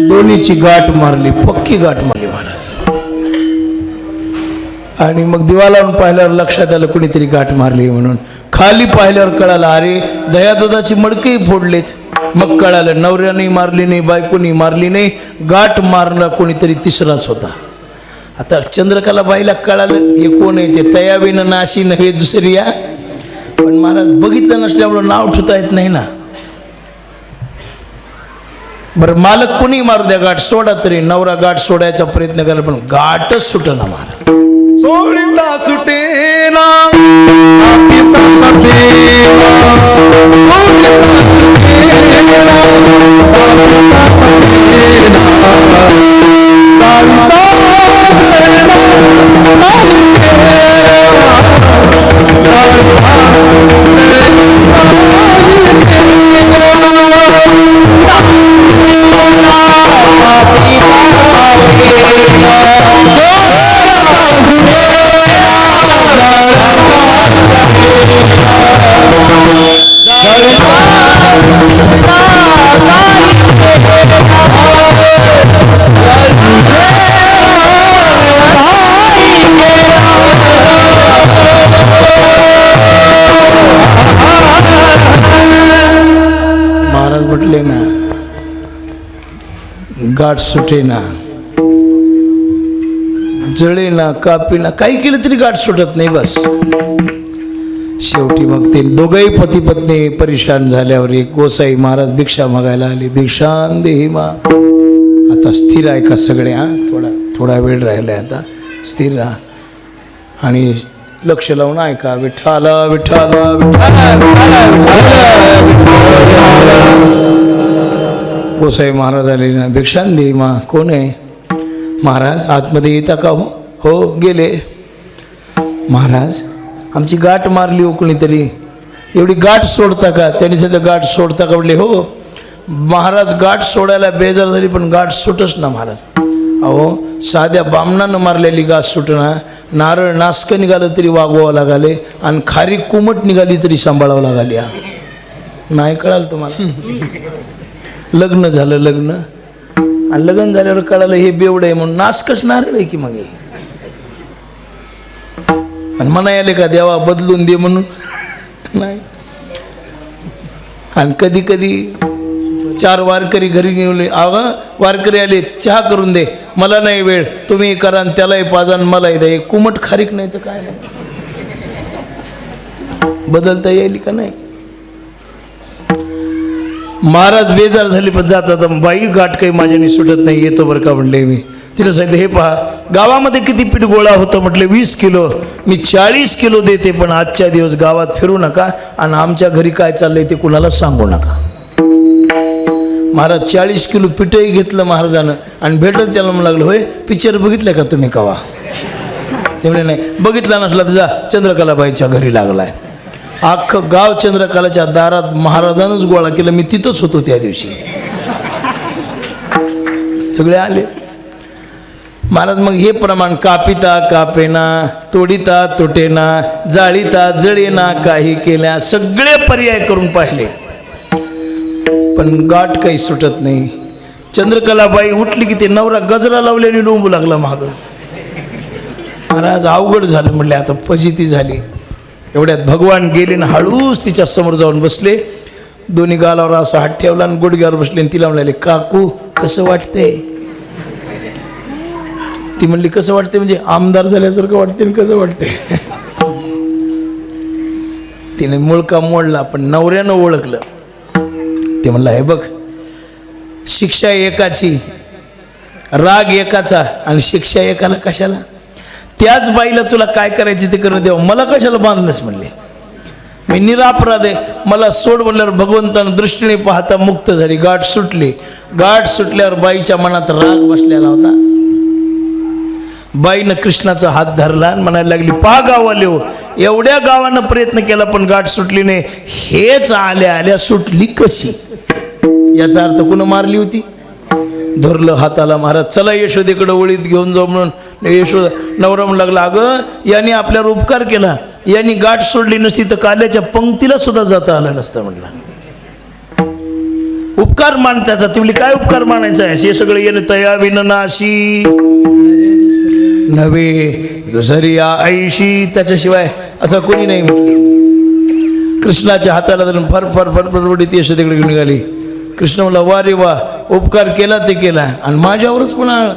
दोन्हीची गाठ मारली, पक्की गाठ मारली महाराज. आणि मग दिवा लावून पाहिल्यावर लक्षात आलं कोणीतरी गाठ मारली म्हणून. खाली पाहिल्यावर कळालं, अरे दह्या दुधाची मडकेही फोडलेत. मग कळालं, नवऱ्याने मारली नाही, बायकोनी मारली नाही, गाठ मारला कोणीतरी तिसराच होता. आता चंद्रकलाबाईला कळालं हे कोण आहे, ते तयावीनं नाशी नव्हे दुसरी या. पण महाराज बघितलं नसल्यामुळं नाव ठेवता येत नाही ना. बरं मालक कोणी मारू द्या, गाठ सोडा, तरी नवरा गाठ सोडायचा प्रयत्न केला पण गाठच सुटना महाराज. सोडिता सुटेना आपिता सटेना, सोडिता सुटेना आपिता सटेना, जाळीता म्हटले ना गाठ सुटे ना, जळे ना, कापी ना, काही केलं तरी गाठ सुटत नाही. बस शेवटी मग ते दोघंही पती पत्नी परेशान झाल्यावर एक गोसाई महाराज भिक्षा मागायला आले. भिक्षान देही मा. आता स्थिर आहे का सगळे? थोडा वेळ राहिलाय, आता स्थिर राहा आणि लक्ष लावून ऐका. विठ्ठला विठ्ठला गोसाई महाराज आले ना. भिक्षान दे मा. कोण आहे? महाराज आतमध्ये येता का? हो गेले. महाराज आमची गाठ मारली हो कोणीतरी. एवढी गाठ सोडता का? त्यांनी सध्या गाठ सोडता का? म्हटले हो. महाराज गाठ सोडायला बेजार झाली पण गाठ सुटच ना महाराज. अहो साध्या बामणानं मारलेली गाठ सुटना. नारळ नासकं निघालं तरी वागवावं लागाले आणि खारी कुमट निघाली तरी सांभाळावं लागाली. नाही कळालं तुम्हाला? लग्न झालं लग्न आणि लग्न झाल्यावर कळालं हे बेवड आहे म्हणून नासकच नारळ आहे की मग. आणि म्हणायले का देवा बदलून दे म्हणून? नाही. आणि कधी कधी 4 वारकरी घरी घेऊन वारकरी आले चहा करून दे. मला नाही वेळ, तुम्ही करा आणि त्यालाही पाजा आणि मलाही द्या. कुमट खारीक नाही तर काय नाही. बदलता येईल का नाही? महाराज बेजार झाले पण जातात. बाई गाठ काही माझ्याने सुटत नाही, येतो बरं का म्हणले मी. तिला सांगितलं हे पहा गावामध्ये किती पीठ गोळा होतं म्हटलं 20 किलो. मी 40 किलो देते पण आजच्या दिवस गावात फिरू नका आणि आमच्या घरी काय चाललंय ते कुणाला सांगू नका. महाराज 40 किलो पिठही घेतलं महाराजानं आणि भेटत त्याला म्हणू लागलं होय पिक्चर बघितलं का तुम्ही कवा? ते म्हणे नाही. बघितला नसला तर जा चंद्रकलाबाईच्या घरी लागलाय. अख्खं गाव चंद्रकलाच्या दारात महाराजानंच गोळा केलं. मी तिथंच होतो त्या दिवशी. सगळे आले. महाराज मग हे प्रमाण कापिता कापेना, तोडिता तुटेना, जाळीता जळेना, काही केल्या सगळे पर्याय करून पाहिले पण गाठ काही सुटत नाही. चंद्रकलाबाई उठली की ते नवरा गजरा लावल्याने डोंबू लागला मागं. महाराज अवघड झालं म्हटले आता फजिती झाली. एवढ्यात भगवान गेले ना हळूच तिच्या समोर जाऊन बसले. दोन्ही गालावर असा हात ठेवला आणि गुडघ्यावर बसले आणि तिला म्हणाले काकू कसं वाटतंय? ती म्हणली कसं वाटते म्हणजे आमदार झाल्यासारखं वाटते. कसं वाटते? तिने मुळका मोडला पण नवऱ्यानं ओळखलं. ते म्हणलं हे बघ शिक्षा एकाची, राग एकाचा आणि शिक्षा एकाला कशाला? त्याच बाईला तुला काय करायचं ते करून देव, मला कशाला बांधलंस म्हणले. मी निरापराध आहे, मला सोड म्हणल्यावर भगवंतानं दृष्टीने पाहता मुक्त झाली. गाठ सुटली. गाठ सुटल्यावर बाईच्या मनात राग बसलेला होता. बाईनं कृष्णाचा हात धरला आणि म्हणायला लागली पहा गावाले हो, एवढ्या गावानं प्रयत्न केला पण गाठ सुटली नाही. हेच आल्या आल्या सुटली कशी? याचा अर्थ कुणं मारली होती? धरलं हाताला. महाराज चला यशोदेकडे ओळीत घेऊन जाऊ म्हणून यशोदा नवरा म्हणू लागला अगं यांनी आपल्यावर उपकार केला, यांनी गाठ सोडली नसती तर काल्याच्या पंक्तीला सुद्धा जाता आलं नसतं म्हणला. उपकार मानतात. ती म्हणली काय उपकार मानायचा आहे? हे सगळं येणं तया विननाशी नव्हे दुसरी आईशी, त्याच्याशिवाय असं कोणी नाही म्हटली. कृष्णाच्या हाताला धरून फर फर फर फरवडीत यशोदेकडे घेऊन निघाली. कृष्ण म्हणला वा रे वा, उपकार केला ते केला आणि माझ्यावरच पुन्हा.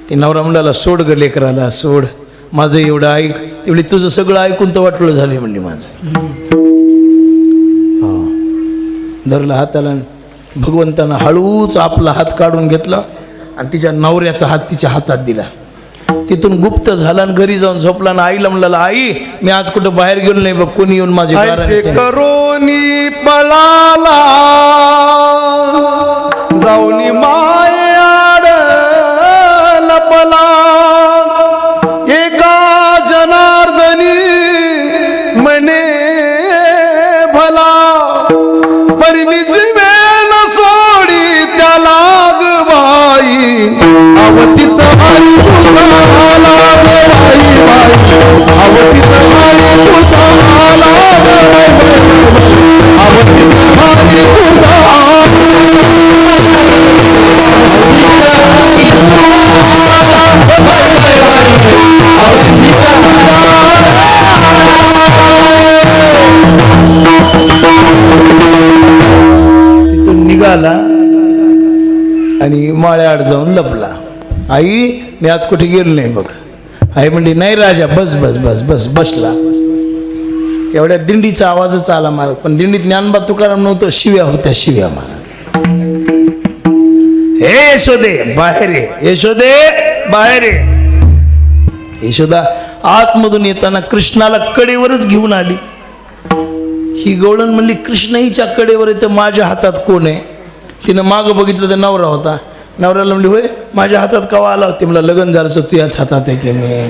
ते नवरा म्हणला सोड ग लेकराला सोड, माझं एवढं ऐक. ते म्हणली तुझं सगळं ऐकून तर वाटलं झालं म्हणली माझं. धरलं हाताला. भगवंतानं हळूच आपला हात काढून घेतला आणि तिच्या नवऱ्याचा हात तिच्या हातात दिला. तिथून गुप्त झाला आणि घरी जाऊन झोपला आणि आईला म्हणला आई मी आज कुठं बाहेर गेलो नाही बघ, कोणी येऊन माझे करोनी पळाला जाऊनी मायाड लपला. एका जनार्दनी मने भला परमी जीवेन सोडी त्याला बाई अवचित हरी तुझा आला बाई बाई अवचित हरी तुझा आला बाई बाई अवचित हरी तुझा आला आणि माळ्याआड जाऊन लपला. आई मी आज कुठे गेलो नाही बघ. आई म्हणली नाही राजा बस बस बस बस. बसला. एवढ्या दिंडीचा आवाजच आला मला. पण दिंडीत ज्ञानबा तुकाराम नव्हतं, शिव्या होत्या, शिव्या मला. हे यशोदे बाहेर ये, यशोदे बाहेर ये. यशोदा आतमधून येताना कृष्णाला कडेवरच घेऊन आली. ही गवळण म्हणली कृष्ण हिच्या कडेवर आहे तर माझ्या हातात कोण आहे. तिनं मागं बघितलं तर नवरा होता. नवऱ्याला म्हणली होय माझ्या हातात कवा आला होती. मला लग्न झालं असं तुझ्याच हातात आहे की मी.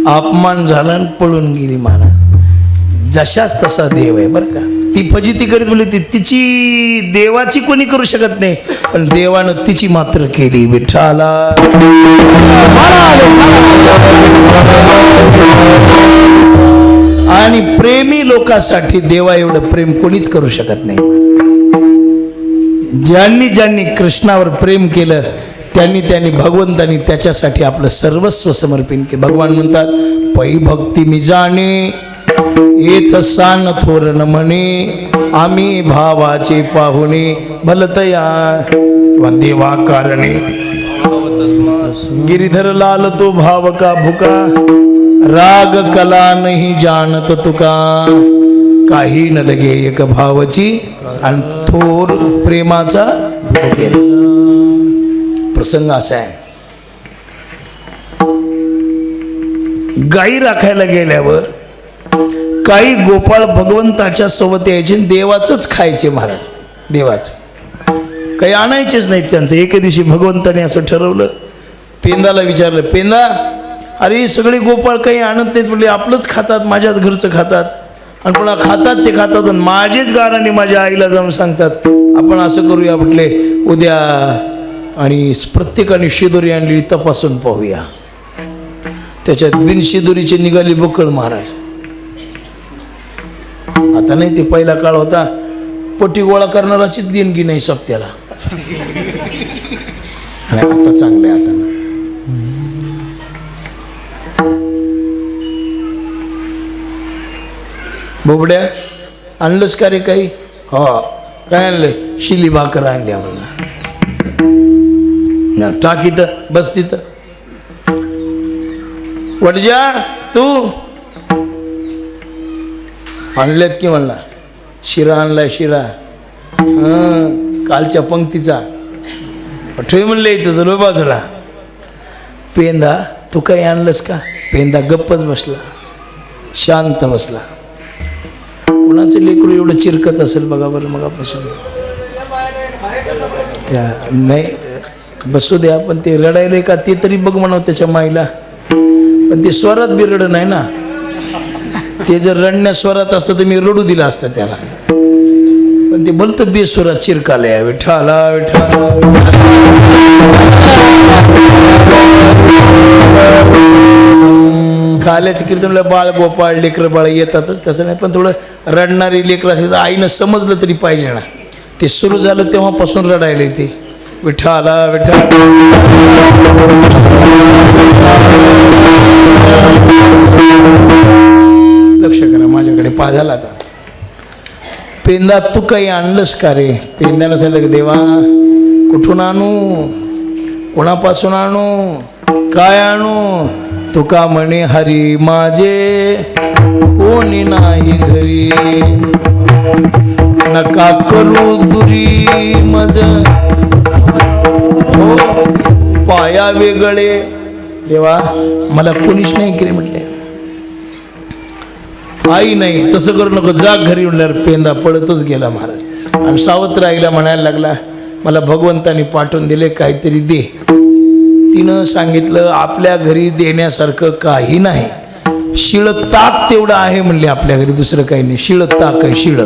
अपमान झाला आणि पळून गेली महाराज. जशाच तसा देव आहे बरं का. ती फजिती करीत म्हणली तिची देवाची कोणी करू शकत नाही, पण देवानं तिची मात्र केली. विठ्ठला आणि प्रेमी लोकांसाठी देवा एवढं प्रेम कोणीच करू शकत नाही. ज्यांनी ज्यांनी कृष्णावर प्रेम केलं त्यांनी भगवंतानी त्याच्यासाठी आपलं सर्वस्व समर्पण केलं. भगवान म्हणतात पै भक्ती मी जाणे येथ सान थोरण म्हणे आम्ही भावाचे पाहुणे भलतया किंवा देवा कारणे गिरीधर लाल तो भाव का भुका राग कला नाही जानत तुका काही न लगे एक भावची आणि थोर प्रेमाचा प्रसंग असा आहे. गाई राखायला गेल्यावर काही गोपाळ भगवंताच्या सोबत यायचे देवाचंच खायचे महाराज. देवाचं काही आणायचेच नाहीत त्यांचं. एके दिवशी भगवंताने असं ठरवलं. पेंदाला विचारलं पेंदा अरे सगळे गोपाळ काही आणत नाहीत म्हणजे आपलंच खातात, माझ्याच घरचं खातात आणि पुन्हा खातात ते खातात आणि माझेच गाराने माझ्या आईला जाऊन सांगतात. आपण असं करूया म्हटले उद्या आणि प्रत्येकाने शिदोरी आणली तपासून पाहूया. त्याच्यात बिनशिदोरीचे निघाली बकळ महाराज. आता नाही ते पहिला काळ होता पोटी गोळा करणाराचीच देणगी नाही सप्त्याला. आता चांगलं आहे. आता बोबड्या आणलंच का रे काही. हो काय आणलंय. शिली भाकर आणली आम्हाला. टाक इथं बस तिथं. वडजा तू आणल्यात की म्हणला. शिरा आणलाय शिरा. कालच्या पंक्तीचा ठेव म्हणले इथं चलो बाजूला. पेंदा तू काही आणलंस का. पेंदा गप्पच बसला, शांत बसला. कुणाचं लेकरू एवढं चिरकत असेल बघा बरं मगापासून. त्या नाही बसू द्या पण ते रडायले का ते तरी बघ म्हणावं त्याच्या माईला. पण ते स्वरात बी रड नाही ना. ते जर रडण्या स्वरात असतं तर मी रडू दिलं असतं त्याला. पण ते भलत बेस्वरात चिरकाले. विठ्ठला विठ्ठला काल्याचं कीर्तनला बाळ गोपाळ लेकरं बाळ येतातच तसं नाही. पण थोडं रडणारी लेकरं असेल तर आईनं समजलं तरी पाहिजे ना. ते सुरू झालं तेव्हापासून रडायला ते. विठ्ठला विठ्ठला लक्ष करा माझ्याकडे पाझाला. आता पेंदा तू काही आणलंस का रे. पेंद्यानं सांगितलं देवा कुठून आणू, कोणापासून आणू, काय आणू. तुका म्हणे हरी माझे कोणी नाही घरी नका करू दुरी मज हो पाया वेगळे. देवा मला कोणीच नाही केले म्हटले. आई नाही तसं करू नको जा घरी. म्हणल्यावर पेंदा पळतच गेला महाराज. आणि सावत्र आईला म्हणायला लागला मला भगवंतानी पाठवून दिले काहीतरी दे. तिनं सांगितलं आपल्या घरी देण्यासारखं काही नाही. शिळ ताक तेवढं आहे म्हणले आपल्या घरी, दुसरं काही नाही. शिळ ताक आहे शिळ.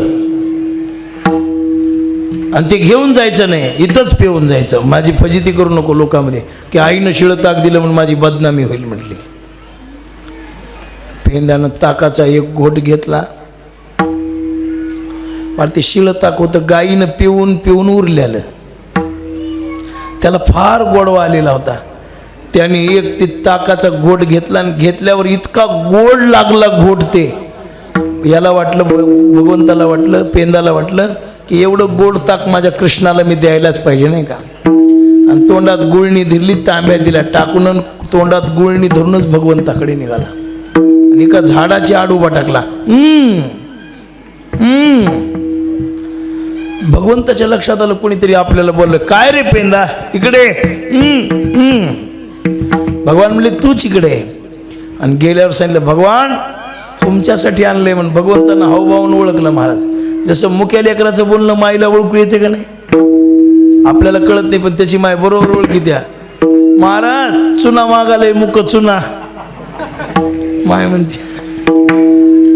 आणि ते घेऊन जायचं नाही इथंच पिऊन जायचं. माझी फजिती करू नको लोकांमध्ये की आईनं शिळ ताक दिलं म्हणून माझी बदनामी होईल म्हटली. पेंद्यानं ताकाचा एक घोट घेतला. मला ते शिळ ताक होतं गाईनं पिऊन पिऊन उरलेलं. त्याला फार गोडवा आलेला होता. त्याने एक ते ताकाचा घोट घेतला आणि घेतल्यावर इतका गोड लागला घोट. ते याला वाटलं भगवंताला वाटलं पेंदाला वाटलं की एवढं गोड ताक माझ्या कृष्णाला मी द्यायलाच पाहिजे नाही का. आणि तोंडात गुळणी धरली, तांब्या दिला टाकून आणि तोंडात गुळणी धरूनच भगवंताकडे निघाला आणि एका झाडाची आड उभा टाकला. भगवंताच्या लक्षात आलं, कोणीतरी आपल्याला बोललं, काय रे पेंदा इकडे. भगवान म्हणले तूच इकडे. आणि गेल्यावर सांगितलं, भगवान तुमच्यासाठी आणलंय म्हणून. भगवंतांना हावभावून ओळखलं महाराज. जसं मुक्या लेकराचं बोलणं माईला ओळखू येते का नाही, आपल्याला कळत नाही पण त्याची माय बरोबर ओळखी द्या. महाराज चुना मागालय मुक चुना, माय म्हणते,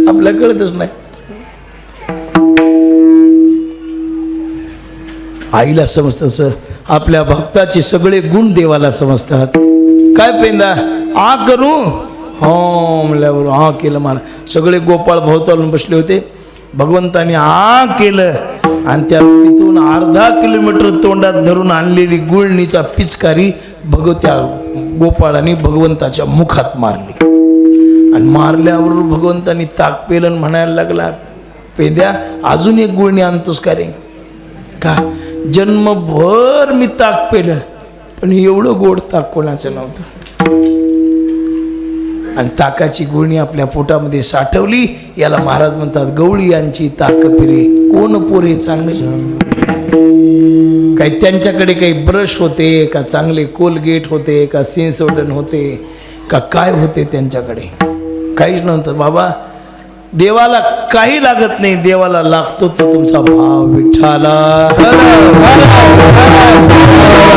आपल्याला कळतच नाही. आईला समजतं सर, आपल्या भक्ताचे सगळे गुण देवाला समजतात. काय पेंदा आ करू, हो म्हणल्यावर हा केलं. मला सगळे गोपाळ भोवतालून बसले होते. भगवंताने आ केलं आणि त्या तिथून अर्धा किलोमीटर तोंडात धरून आणलेली गुळणीचा पिचकारी त्या गोपाळाने भगवंताच्या मुखात मारली. आणि मारल्यावर भगवंतानी ताक पेलं म्हणायला लागला, पेंद्या अजून एक गुळणी आणतोस का रे. का जन्मभर मी ताक पेलं पण एवढं गोड ताक कोणाचं नव्हतं. आणि ताकाची गुळणी आपल्या पोटामध्ये साठवली. याला महाराज म्हणतात, गवळी यांची ताक पिरे कोण पोरे चांगले. काही त्यांच्याकडे काही ब्रश होते का, चांगले कोलगेट होते का, सेन्सोडन होते का, काय होते त्यांच्याकडे, काहीच नव्हतं. बाबा देवाला काही लागत नाही, देवाला लागतो तो तुमचा भाव. विठ्ठला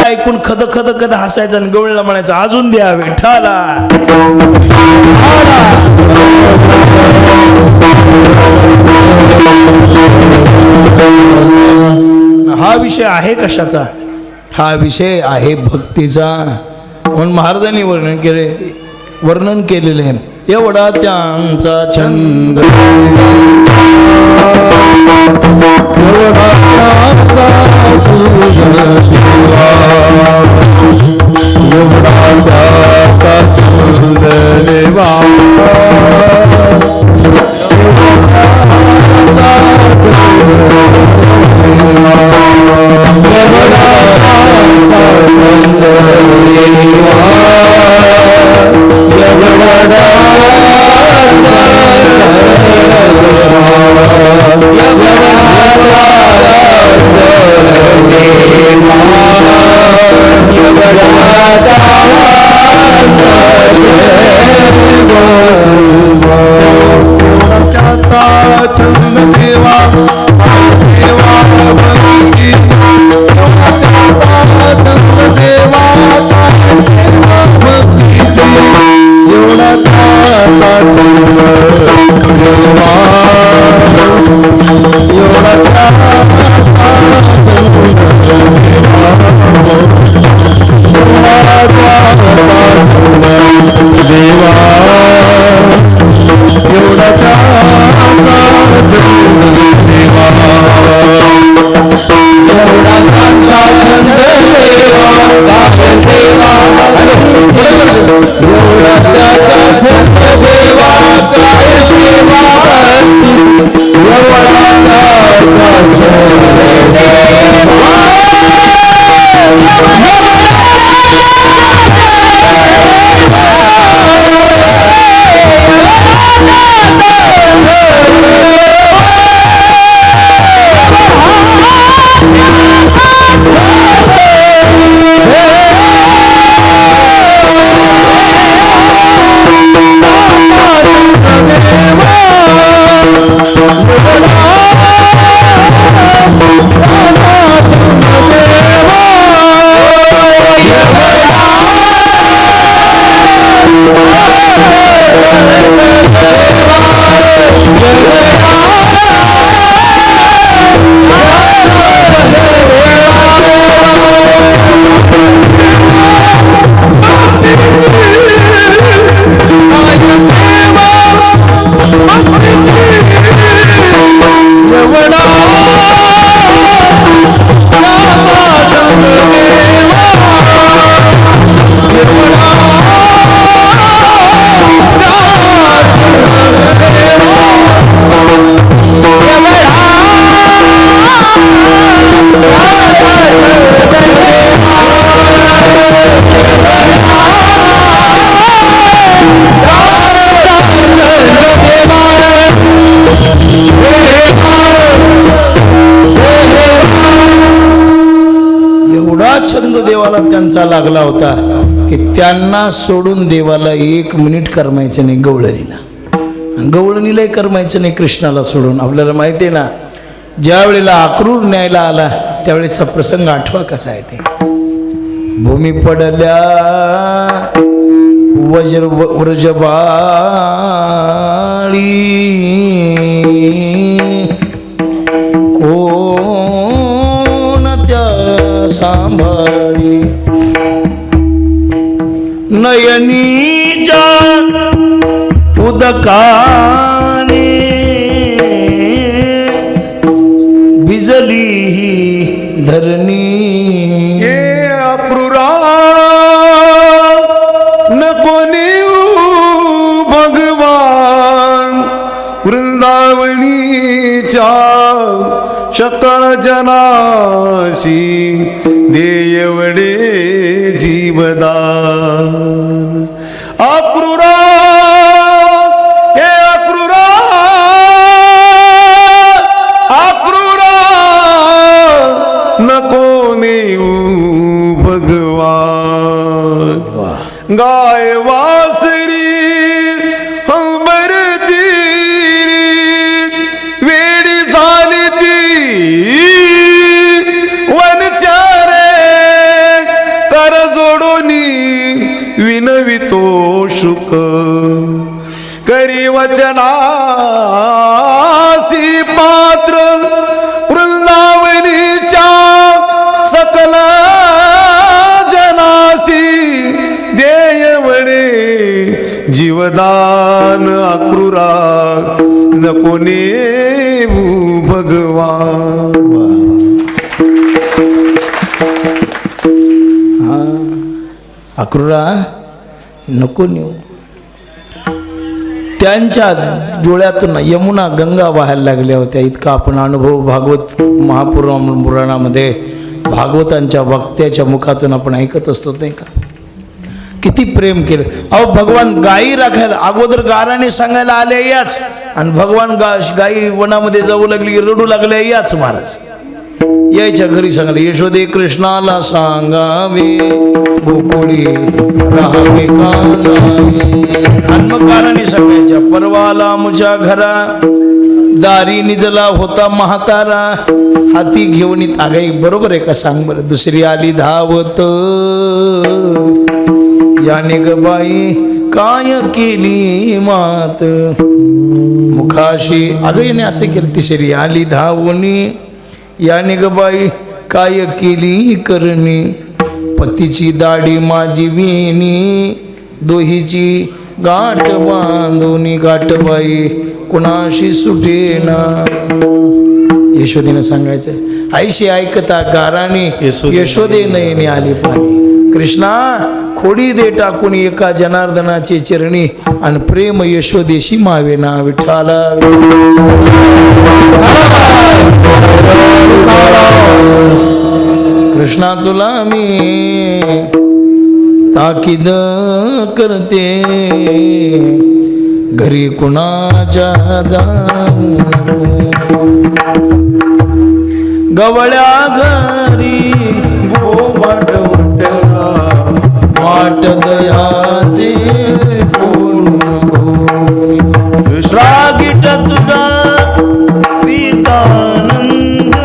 ऐकून खद खद खद हसायचं आणि गवळीला म्हणायचं अजून द्या विठ्ठला. हा विषय आहे कशाचा, हा विषय आहे भक्तीचा. म्हणून महाराजांनी वर्णन केलेले आहे. एवढा त्यांचा छंद, Yeah. छंद देवाला त्यांचा लागला होता की त्यांना सोडून देवाला 1 मिनिट करमायचं नाही गवळणीला. गवळणीलाही करमायचं नाही कृष्णाला सोडून. आपल्याला माहिती आहे ना, ज्या वेळेला अक्रूर न्यायला आला त्यावेळेचा प्रसंग आठवा कसा आहे ते. भूमी पडल्या व्रजबाळी कोण त्या सांभाळी नयनीच्या उदकाने भिजली ही धरणी. हे अक्रूरा नको नेऊ भगवान वृंदावनीच्या सकळ जनासी देयवडे जीवदान. अक्रूरा हे अक्रूरा अक्रूरा नको नेऊ भगवान. गाय वासरी हंबर तीरी वेडी झाली ती वनचारे कर जोडोनी विनवितो शुक करी वचनासी पात्र वृंदावनीच्या सकल जनासी देयवडे जीवदान. अक्रूरा नको नेऊ भगवान. अक्रूरा नको नेऊ. त्यांच्या डोळ्यातून यमुना गंगा वाहायला लागल्या होत्या. इतका आपण अनुभव भागवत महापुराणामध्ये भागवतांच्या वक्त्याच्या मुखातून आपण ऐकत असतो नाही का. किती प्रेम केलं. अहो भगवान गायी राखायला अगोदर गाराने सांगायला आले याच, आणि भगवान गायी वनामध्ये जाऊ लागली रडू लागल्या याच महाराज. यायच्या घरी सांगायला यशोदे कृष्णाला सांगावे गोकुळी राहावे का जावे. आणि मग गाराने सांगायच्या परवाला मुझ्या घरा दारी निजला होता म्हातारा हाती घेऊन येत. आगाई बरोबर आहे का सांग बरं. दुसरी आली धावत याने ग बाई काय केली मात मुखाशी. अगं याने असे केलं. तिसरी आली धावणी याने ग बाई काय केली करणी. पतीची दाढी माझी विणी दोहीची गाठ बांधूनी गाठबाई कुणाशी सुटेना. यशोदेनं सांगायचं आईशी ऐकता गाराणी यशोदे नयने आली पाणी. कृष्णा खोडी दे टाकून एका जनार्दनाचे चरणी आणि प्रेम यशोदेशी मावेना विठ्ठला. कृष्णा तुला मी ताकीद करते घरी कुणाच्या जाऊ गवळ्या घरी बोबाट उठला वाट दयाचे रागीट तुझा पितानंद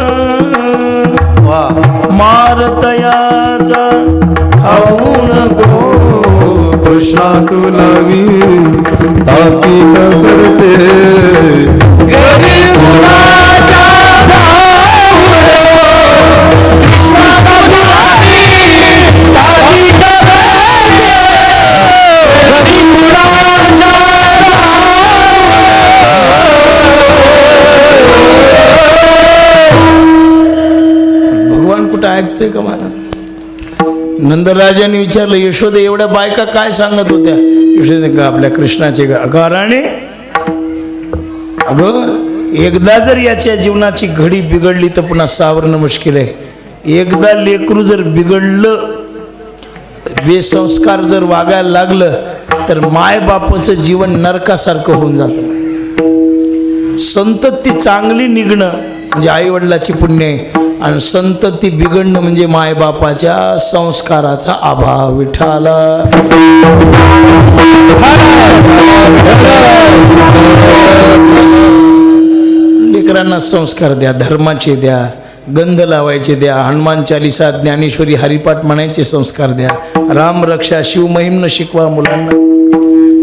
मारतयाचा खाऊन गो. कृष्णा तुला मी ताकीद करते घरी कुणाच्या भगवान कुठं ऐकतोय का मला. नंदराजाने विचारलं यशोदे एवढ्या बायका काय सांगत होत्या. यशोदे का आपल्या कृष्णाचे गाराणे. अगं एकदा जर याच्या जीवनाची घडी बिघडली तर पुन्हा सावरणं मुश्किल आहे. एकदा लेकरू जर बिघडलं बेसंस्कार जर वागायला लागलं तर माय बापाचं जीवन नरकासारखं होऊन जातं. संतती चांगली निघणं म्हणजे आई वडिलाची पुण्य आहे. आणि संतती बिघडणं म्हणजे मायबापाच्या संस्काराचा अभाव. विठ्ठला लेकरांना संस्कार द्या, धर्माचे द्या, गंध लावायचे द्या, हनुमान चालिसा, ज्ञानेश्वरी, हरिपाठ म्हणायचे संस्कार द्या, राम रक्षा शिवमहिमनं शिकवा मुलांना,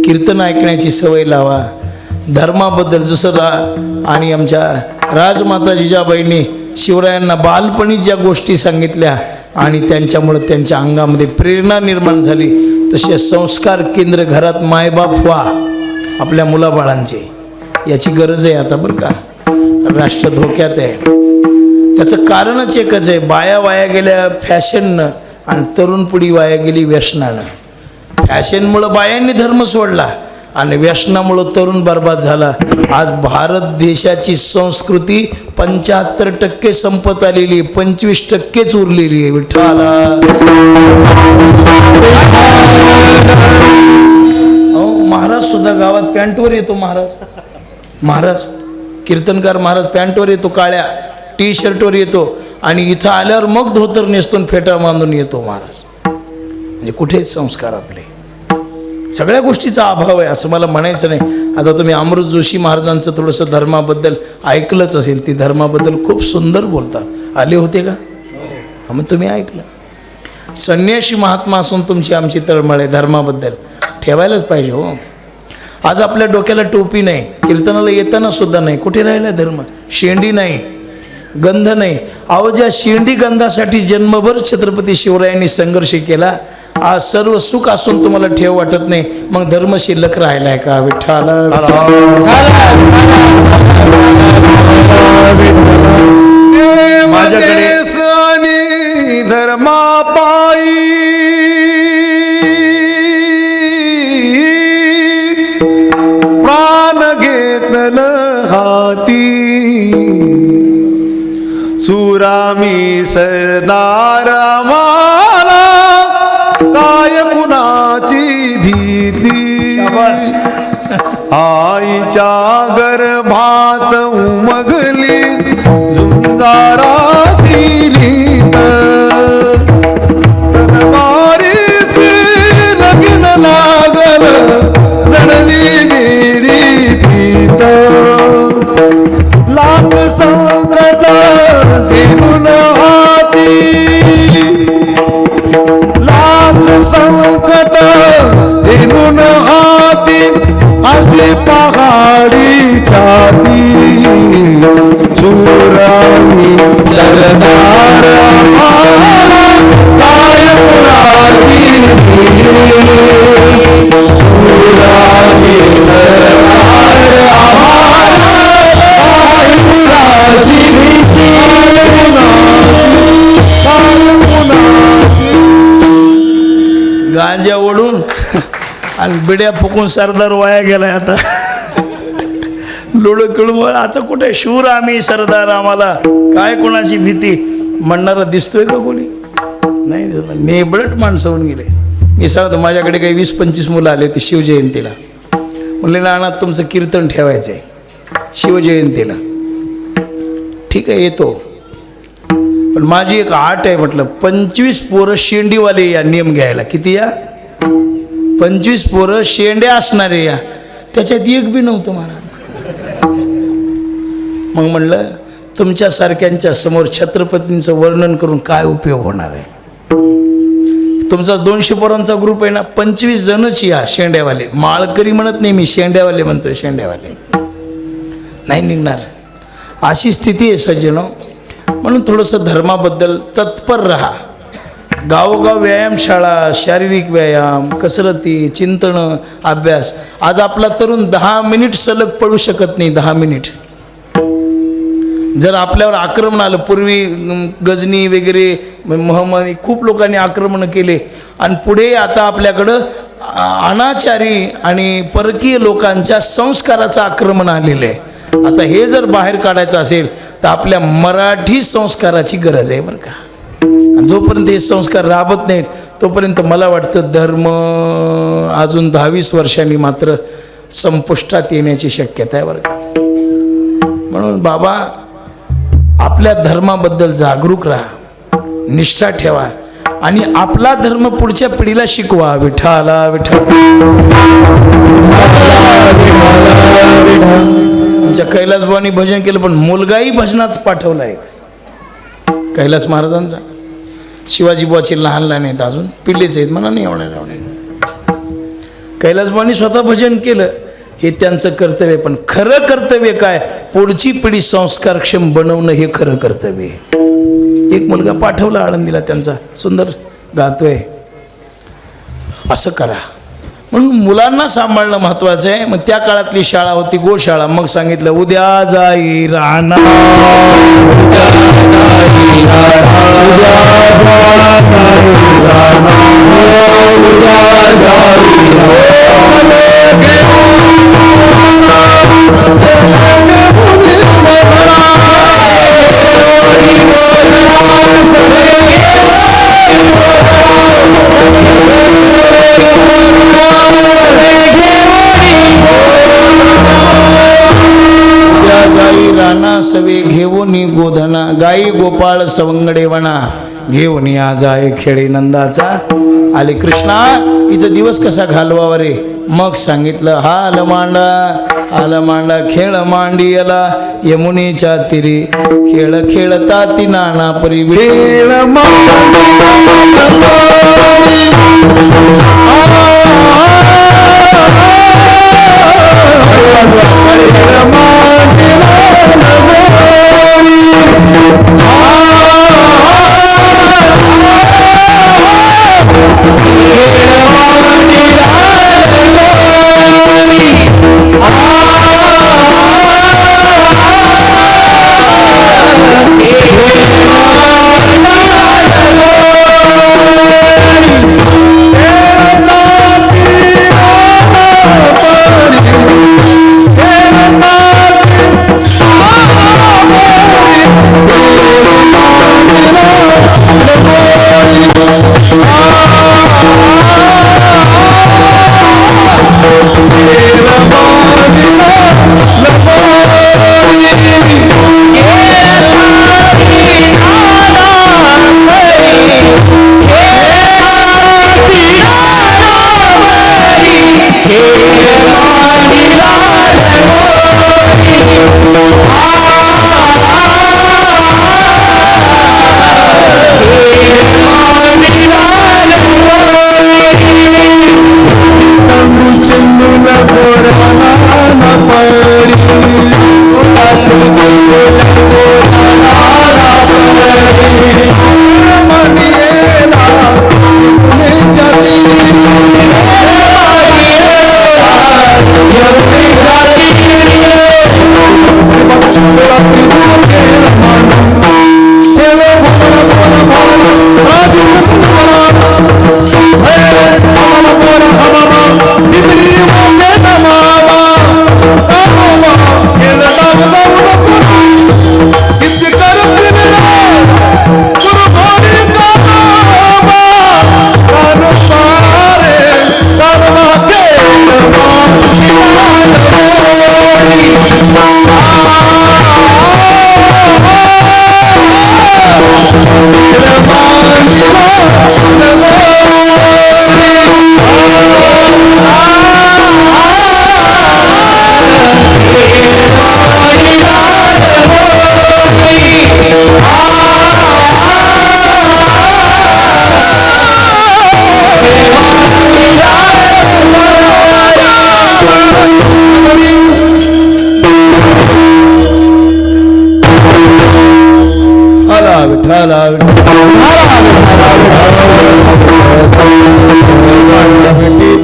कीर्तन ऐकण्याची सवय लावा. धर्माबद्दल जसं आणि आमच्या राजमाता जिजाबाईंनी शिवरायांना बालपणी ज्या गोष्टी सांगितल्या आणि त्यांच्यामुळे त्यांच्या अंगामध्ये प्रेरणा निर्माण झाली, तसे संस्कार केंद्र घरात मायबाप व्हा आपल्या मुलाबाळांचे. याची गरज आहे आता बरं का. राष्ट्र धोक्यात आहे. त्याचं कारणच एकच आहे, बाया वाया गेल्या फॅशननं आणि तरुण पिढी वाया गेली व्यसनानं. फॅशनमुळं बायांनी धर्म सोडला आणि व्यसनामुळं तरुण बर्बाद झाला. आज भारत देशाची संस्कृती 75% संपत आलेली, 25%च उरलेली आहे. विठ्ठला महाराज सुद्धा गावात पॅन्टवर येतो. महाराज कीर्तनकार महाराज पॅन्टवर येतो, काळ्या टी शर्टवर येतो आणि इथं आल्यावर मग धोतर नेसतो, फेटा बांधून येतो महाराज. म्हणजे कुठेच संस्कार आपले. सगळ्या गोष्टीचा अभाव आहे असं मला म्हणायचं नाही. आता तुम्ही अमृत जोशी महाराजांचं थोडंसं धर्माबद्दल ऐकलंच असेल. ती धर्माबद्दल खूप सुंदर बोलतात. आले होते का? मग तुम्ही ऐकलं. संन्यासी महात्मा असून तुमची आमची तळमळ आहे धर्माबद्दल. ठेवायलाच पाहिजे हो. आज आपल्या डोक्याला टोपी नाही, कीर्तनाला येताना सुद्धा नाही. कुठे राहिला धर्म? शेंडी नाही, गंध नाही. अहो ज्या शेंडी गंधासाठी जन्मभर छत्रपती शिवरायांनी संघर्ष केला, आज सर्व सुख असून तुम्हाला ठेव वाटत नाही, मग धर्म शिल्लक राहिलाय का? विठ्ठला माझ्याकडे सनी धर्मा पायी प्राण घेतल हाती, सुरामी सरदार आम्हाला काय कुणाची भीती. आईच्या गर्भात उमगली झुंजारा दिली, तलवारीचे लगीन लागल जडली मेरी प्रीत. लाख संकट झेलून हाती, लाख संकट झेलून हाती, अशी पहाडी छाती. चुरामी सरदार आम्हाला काय कुणाची भीती. चुरामी सरदार आम्हाला काय कुणाची भीती. गांजा ओढून आणि बिड्या फुकून सरदार वाया गेलाय. आता लोड किळून आता कुठे शूर आम्ही सरदार आम्हाला काय कोणाची भीती म्हणणारा दिसतोय का कोणी? नाही दिसत. नेबळट माणसं होऊन गेले. मी सांगतो, माझ्याकडे काही 20-25 मुलं आले होती शिवजयंतीला. म्हणले ना तुमचं कीर्तन ठेवायचं आहे शिवजयंतीला. ठीक आहे येतो, पण माझी एक आट आहे. म्हटलं 25 पोरं शेंडीवाले या नियम घ्यायला. किती या? 25 पोरं शेंड्या असणारे या. त्याच्यात एक बी नव्हतं महाराज. मग म्हणलं तुमच्यासारख्यांच्या समोर छत्रपतींचं वर्णन करून काय उपयोग होणार आहे? तुमचा 200 पोरांचा ग्रुप आहे ना, 25 जणच या शेंड्यावाले. माळकरी म्हणत नाही मी, शेंड्यावाले म्हणतोय. शेंड्यावाले नाही निघणार. अशी स्थिती आहे सज्जनो. म्हणून थोडंसं धर्माबद्दल तत्पर राहा. गावोगाव व्यायामशाळा, शारीरिक व्यायाम, कसरती, चिंतन, अभ्यास. आज आपला तरुण 10 मिनिट सलग पडू शकत नाही. 10 मिनिट जर आपल्यावर आक्रमण आलं, पूर्वी गजनी वगैरे मोहम्मद खूप लोकांनी आक्रमण केले आणि पुढे आता आपल्याकडं अनाचारी आणि परकीय लोकांच्या संस्काराचं आक्रमण आलेलं आहे. आता हे जर बाहेर काढायचं असेल तर आपल्या मराठी संस्काराची गरज आहे बरं का. जोपर्यंत हे संस्कार राबत नाहीत तोपर्यंत मला वाटतं धर्म अजून 10-20 वर्षांनी मात्र संपुष्टात येण्याची शक्यता आहे बरं का. म्हणून बाबा आपल्या धर्माबद्दल जागरूक राहा, निष्ठा ठेवा आणि आपला धर्म पुढच्या पिढीला शिकवा. विठ्ठला विठ्ठल. आमच्या कैलास बुवांनी भजन केलं, पण मुलगाही भजनात पाठवला आहे कैलास महाराजांचा. शिवाजी बुवाचे लहान लहान आहेत, अजून पिल्लेच आहेत म्हणा, नाही एवढ्या. कैलास बुवांनी स्वतः भजन केलं, हे त्यांचं कर्तव्य. पण खरं कर्तव्य काय? पुढची पिढी संस्कारक्षम बनवणं हे खरं कर्तव्य आहे. एक मुलगा पाठवला आळंदीला, त्यांचा सुंदर गातोय. असं करा म्हणून मुलांना सांभाळणं महत्वाचं आहे. मग त्या काळातली शाळा होती गोशाळा. मग सांगितलं उद्या जाई राणा, राणा सवे घेऊनी गोधना, गाई गोपाळ सवंगडेवणा, घेऊन या जाय खेळे नंदाचा. आले कृष्णा, इथं दिवस कसा घालवावा रे? मग सांगितलं हाल मांडा खेळ मांडियला, यमुनेच्या तिरी खेळ खेळता ती नाना परी. खेळ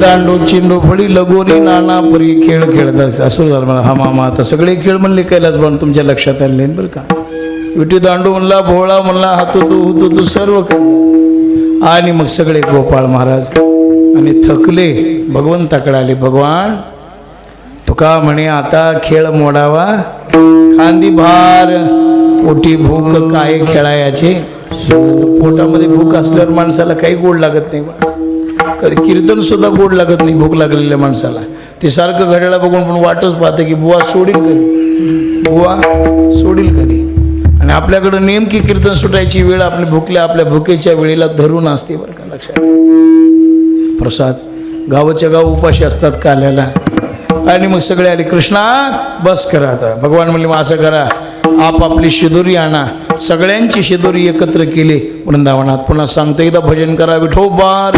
दांडू चिंडू फळी लगोरी नाना परी खेळ खेळतात. असं झालं मला. हा मामा आता सगळे खेळ म्हणले कैलास पण तुमच्या लक्षात आले बरं का. विटी दांडू म्हणला, भोळा म्हणला, हातू तू सर्व काही. आणि मग सगळे गोपाळ महाराज आणि थकले भगवंताकडे आले. भगवान तुका म्हणे आता खेळ मोडावा, खांदी भार पोटी भूक काय खेळायचे. पोटामध्ये भूक असल्यावर माणसाला काही गोड लागत नाही. कधी कीर्तन सुद्धा गोड लागत नाही भूक लागलेल्या माणसाला. ते सारखं घड्याला बघून पण वाटच पाहतं की बुवा सोडील कधी, बुवा सोडील कधी. आणि आणि आपल्याकडं नेमकी कीर्तन सुटायची वेळ आपल्या भुकेच्या वेळेला धरून असते बरं का, लक्षात. प्रसाद गावाच्या गाव उपाशी असतात काल्याला, आणि मग सगळे आले, कृष्णा बस करा आता. भगवान म्हणले, मग असं करा, आपापली शिदोरी आणा. सगळ्यांची शिदोरी एकत्र केली वृंदावनात. पुन्हा सांगतो, एकदा भजन करा, विठोबा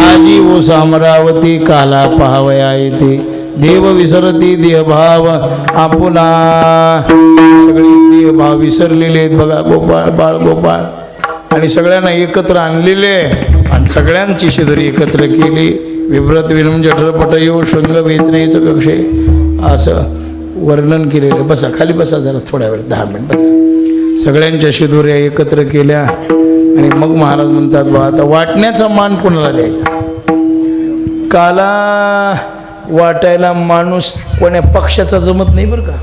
आजी ओ सामरावती काला पाहावया येते, देव विसरती देहभाव आपुला. सगळे देहभाव विसरलेले आहेत बघा, गोपाळ बाळ गोपाळ. आणि सगळ्यांना एकत्र आणलेले आणि सगळ्यांची शिदोरी एकत्र केली. विभ्रत विनम जठरपटयो शृंग वेत्रेच कक्षे, असं वर्णन केलेलं. बसा खाली बसा जरा थोड्या वेळ, 10 मिनिट बसा. सगळ्यांच्या शिदोऱ्या एकत्र केल्या आणि मग महाराज म्हणतात, बा आता वाटण्याचा मान कोणाला द्यायचा. काला वाटायला माणूस कोण्या पक्षाचा जमत नाही बरं का,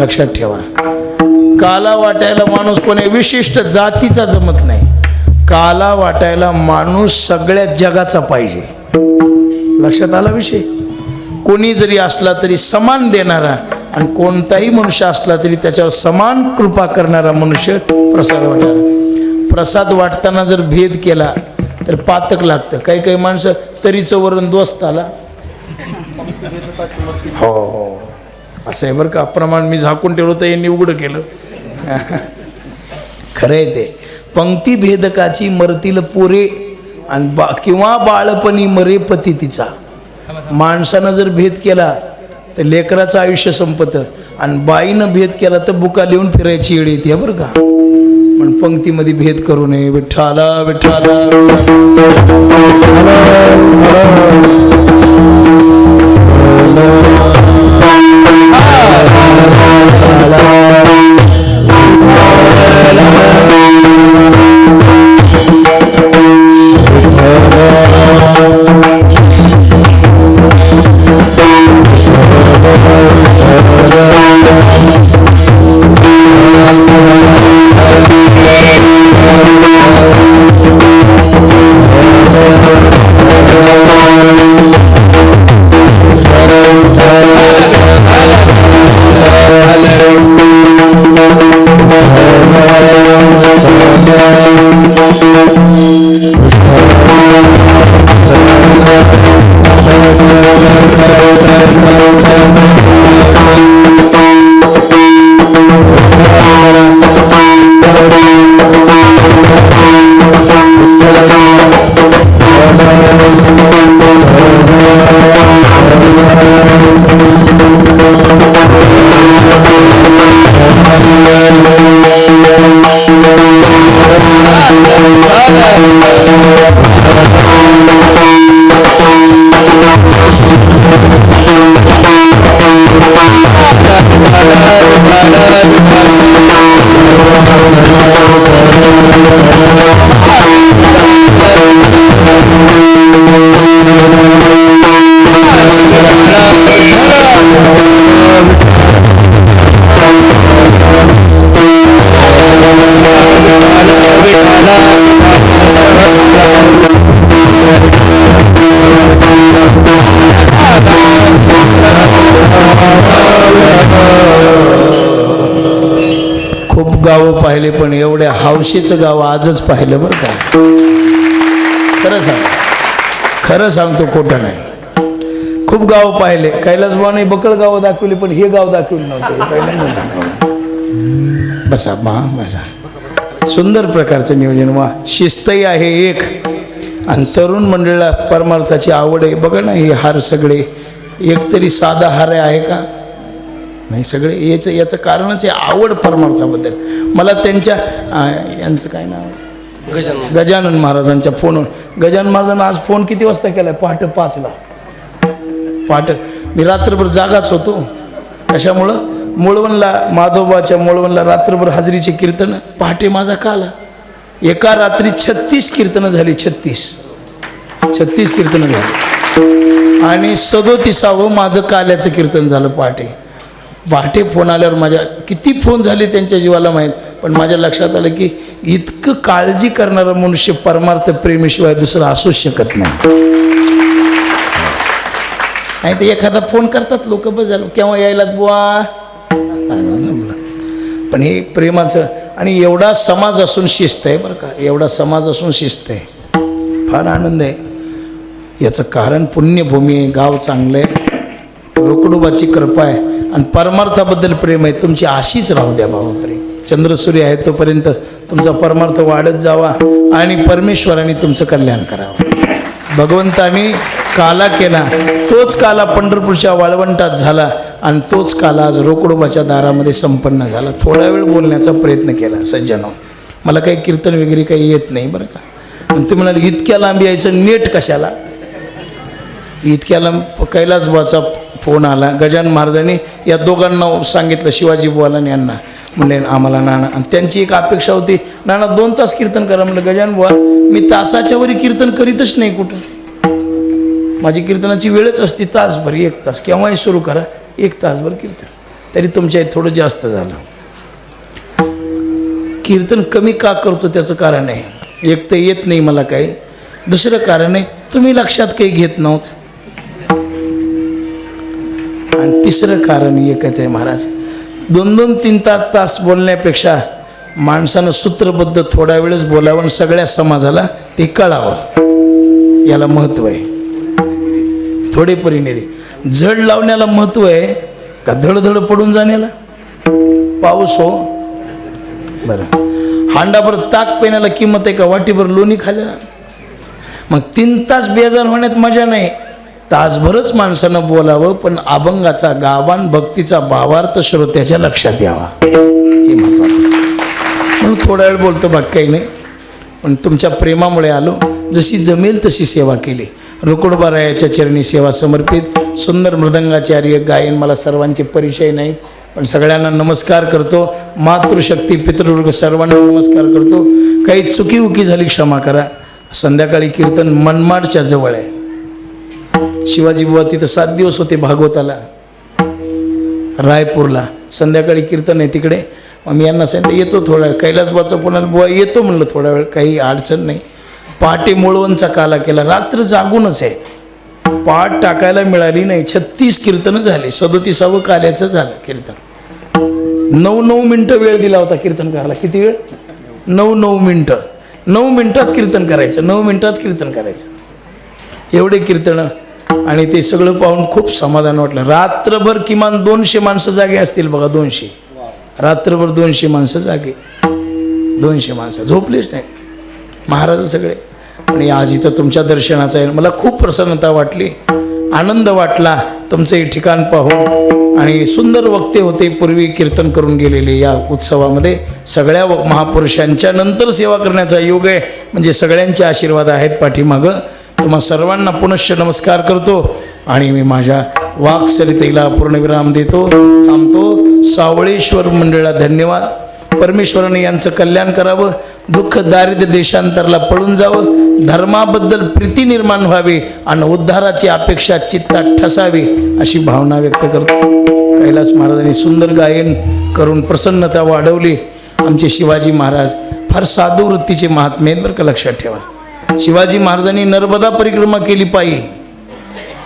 लक्षात ठेवा. काला वाटायला माणूस कोण्या विशिष्ट जातीचा जमत नाही. काला वाटायला माणूस सगळ्या जगाचा पाहिजे. लक्षात आला विषय. कोणी जरी असला तरी समान देणारा, आणि कोणताही मनुष्य असला तरी त्याच्यावर समान कृपा करणारा मनुष्य प्रसाद वाटायला. प्रसाद वाटताना जर भेद केला तर पातक लागतं. काही काही माणसं तरीचं वरण दोस्त आला, हो हो असं आहे बरं का. प्रमाण मी झाकून ठेवलं तर यांनी उघडं केलं. खरं आहे ते. पंक्ती भेदकाची मरतील पोरे, आणि किंवा बाळपणी मरे पती तिचा. माणसानं जर भेद केला तर लेकराचं आयुष्य संपतं, आणि बाईनं भेद केला तर बुका लिहून फिरायची वेळ येते बरं का. पण पंक्तीमध्ये भेद करू नये. विठ्ठला विठ्ठला गावं पाहिले, पण एवढ्या हौशीचं गाव आजच पाहिलं बरं का. खरं सांगतो, खोटं नाही. खूप गाव पाहिले. कैलासबाने बकळ गावं दाखवली, पण हे गाव दाखवलं नव्हतं. पहिल्यांदा दाखवलं. बसा बसा. सुंदर प्रकारचं नियोजन. वा शिस्तही आहे एक, आणि तरुण मंडळीला परमार्थाची आवड आहे. बघा ना, हे हार सगळे एक तरी साधा हार आहे का नाही. सगळे याचं कारणच आहे आवड परमार्थाबद्दल. मला त्यांच्या यांचं काय नाव, गजानन महाराजांच्या फोनवर. गजानन महाराजांना आज फोन किती वाजता केला? पहाटे 5ला. पहाटे मी रात्रभर जागाच होतो. कशामुळं? मुळवणला, माधोबाच्या मुळवणला रात्रभर हाजरीचे कीर्तन. पहाटे माझा काला एका रात्री 36 कीर्तनं झाली. 36 कीर्तनं झाली. आणि 37वं माझं काल्याचं कीर्तन झालं पहाटे. पहाटे फोन आल्यावर माझ्या किती फोन झाले त्यांच्या जीवाला माहीत, पण माझ्या लक्षात आलं की इतकं काळजी करणारा मनुष्य परमार्थ प्रेमीशिवाय दुसरा असूच शकत नाही. नाही तर एखादा फोन करतात लोक, बस झालं केव्हा यायला बुवा, पण हे प्रेमाचं. आणि एवढा समाज असून शिस्त आहे बरं का, एवढा समाज असून शिस्त आहे, फार आनंद आहे. याचं कारण पुण्यभूमी आहे, गाव चांगलं आहे, रोकडोबाची कृपा आहे आणि परमार्थाबद्दल प्रेम आहे. तुमची अशीच राहू द्या बाबा प्रेम. चंद्रसूर्य आहे तोपर्यंत तुमचा परमार्थ वाढत जावा आणि परमेश्वराने तुमचं कल्याण करावं. भगवंताने काला केला, तोच काला पंढरपूरच्या वाळवंटात झाला आणि तोच काला आज रोकडोबाच्या दारामध्ये संपन्न झाला. थोडा वेळ बोलण्याचा प्रयत्न केला सज्जनो. मला काही कीर्तन वगैरे काही येत नाही बरं का. पण तुम्ही म्हणाले इतक्या लांब यायचं, नेट कशाला? इतक्या लांब कैलास बुवाचा फोन आला. गजानन महाराजांनी या दोघांना सांगितलं, शिवाजी बुवाला आणि यांना, म्हणले आम्हाला नाना. आणि त्यांची एक अपेक्षा होती, नाना 2 तास कीर्तन करा. म्हणलं गजानन बुवा मी तासाच्या वरी कीर्तन करीतच नाही कुठं. माझी कीर्तनाची वेळच असते तासभर, 1 तास केव्हाही सुरू करा, 1 तासभर कीर्तन. तरी तुमच्या थोडं जास्त झालं. कीर्तन कमी का करतो त्याचं कारण आहे, एक तर येत नाही मला काही, दुसरं कारण आहे तुम्ही लक्षात काही घेत नव्हत, आणि तिसरं कारण एकच आहे महाराज. 2-2, 3 तास बोलण्यापेक्षा माणसानं सूत्रबद्ध थोडा वेळच बोलावं आणि सगळ्या समाजाला ते कळावं, याला महत्त्व आहे. थोडे परिनेरी झड लावण्याला महत्त्व आहे का धडधड पडून जाण्याला? पाऊस हो बरं, हांडाभर ताक पिण्याला किंमत आहे का वाटीभर लोणी खाल्ल्याला? मग 3 तास बेजार होण्यात मजा नाही, तासभरच माणसानं बोलावं, पण अभंगाचा गावान भक्तीचा भावार्थ श्रोत्याच्या लक्षात यावा, हे महत्त्वाचं. म्हणून थोडा वेळ बोलतो, बाकी काही नाही. पण तुमच्या प्रेमामुळे आलो, जशी जमेल तशी सेवा केली. रोकडोबारायाच्या चरणी सेवा समर्पित. सुंदर मृदंगाचार्य गायन, मला सर्वांचे परिचय नाहीत, पण सगळ्यांना नमस्कार करतो. मातृशक्ती पितृवर्ग सर्वांना नमस्कार करतो. काही चुकीउकी झाली क्षमा करा. संध्याकाळी कीर्तन मनमाडच्या जवळ आहे. शिवाजी बुवा तिथं 7 दिवस होते भागवताला रायपूरला. संध्याकाळी कीर्तन आहे तिकडे. मग मी यांना सांगितलं येतो थोडा वेळ. कैलास बुवाचा पुन्हा बुवा येतो म्हणलं थोडा वेळ, काही अडचण नाही. पहाटे मुळवणचा काला केला, रात्र जागूनच आहेत, पाठ टाकायला मिळाली नाही. 36 कीर्तनं झाली, 37वं काल्याचं झालं कीर्तन. 9 मिनटं वेळ दिला होता कीर्तन करायला. किती वेळ? 9 मिनटं. 9 मिनटात कीर्तन करायचं, 9 मिनटात कीर्तन करायचं, एवढे कीर्तनं. आणि ते सगळं पाहून खूप समाधान वाटलं. रात्रभर किमान 200 माणसं जागे असतील बघा, 200. रात्रभर 200 माणसं जागे, 200 माणसं झोपलेच नाहीत महाराज सगळे. आणि आज इथं तुमच्या दर्शनाचा आहे, मला खूप प्रसन्नता वाटली, आनंद वाटला तुमचं हे ठिकाण पाहून. आणि सुंदर वक्ते होते पूर्वी कीर्तन करून गेलेले. या उत्सवामध्ये सगळ्या महापुरुषांच्या नंतर सेवा करण्याचा योग आहे, म्हणजे सगळ्यांचे आशीर्वाद आहेत पाठीमागं. तुम्हा सर्वांना पुनश्च नमस्कार करतो आणि मी माझ्या वाक्सरितेला पूर्णविराम देतो, थांबतो. सावळेश्वर मंडळाला धन्यवाद. परमेश्वराने यांचं कल्याण करावं, दुःख दारिद्र्य देशांतरला पळून जावं, धर्माबद्दल प्रीती निर्माण व्हावी आणि उद्धाराची अपेक्षा चित्तात ठसावी, अशी भावना व्यक्त करतो. कैलास महाराजांनी सुंदर गायन करून प्रसन्नता वाढवली. आमचे शिवाजी महाराज फार साधू वृत्तीचे महात्मे आहेत बरं का, लक्षात ठेवा. शिवाजी महाराजांनी नर्मदा परिक्रमा केली पायी,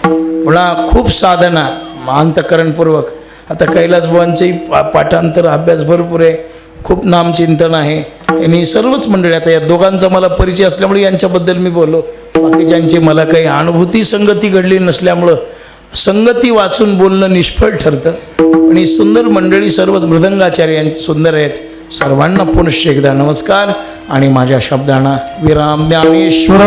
पुन्हा खूप साधना अंतःकरणपूर्वक. आता कैलास बुवांचेही पाठांतर अभ्यास भरपूर आहे, खूप नामचिंतन आहे. यांनी सर्वच मंडळी, आता या दोघांचा मला परिचय असल्यामुळे यांच्याबद्दल मी बोललो, बाकीच्यांची मला काही अनुभूती संगती घडली नसल्यामुळं संगती वाचून बोलणं निष्फळ ठरतं. पण ही सुंदर मंडळी सर्वच मृदंगाचार्य यांचे सुंदर आहेत. सर्वांना पुनश्च एकदा नमस्कार आणि माझ्या शब्दांना विराम. ज्ञानेश्वर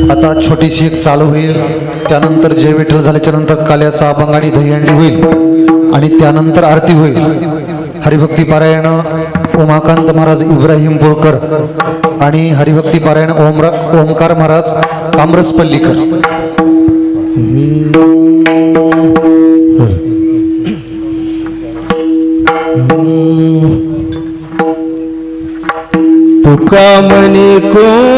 आता आता छोटीशी एक चालू होईल, त्यानंतर जय विठ्ठल झाल्याच्या नंतर काल्याचा अभंग आणि दहीहंडी होईल आणि त्यानंतर आरती होईल. हरिभक्ती पारायण उमाकांत महाराज इब्राहिम बोरकर आणि हरिभक्ती पारायण ओमकार महाराज कामरसपल्लीकर. तुका मनी खूप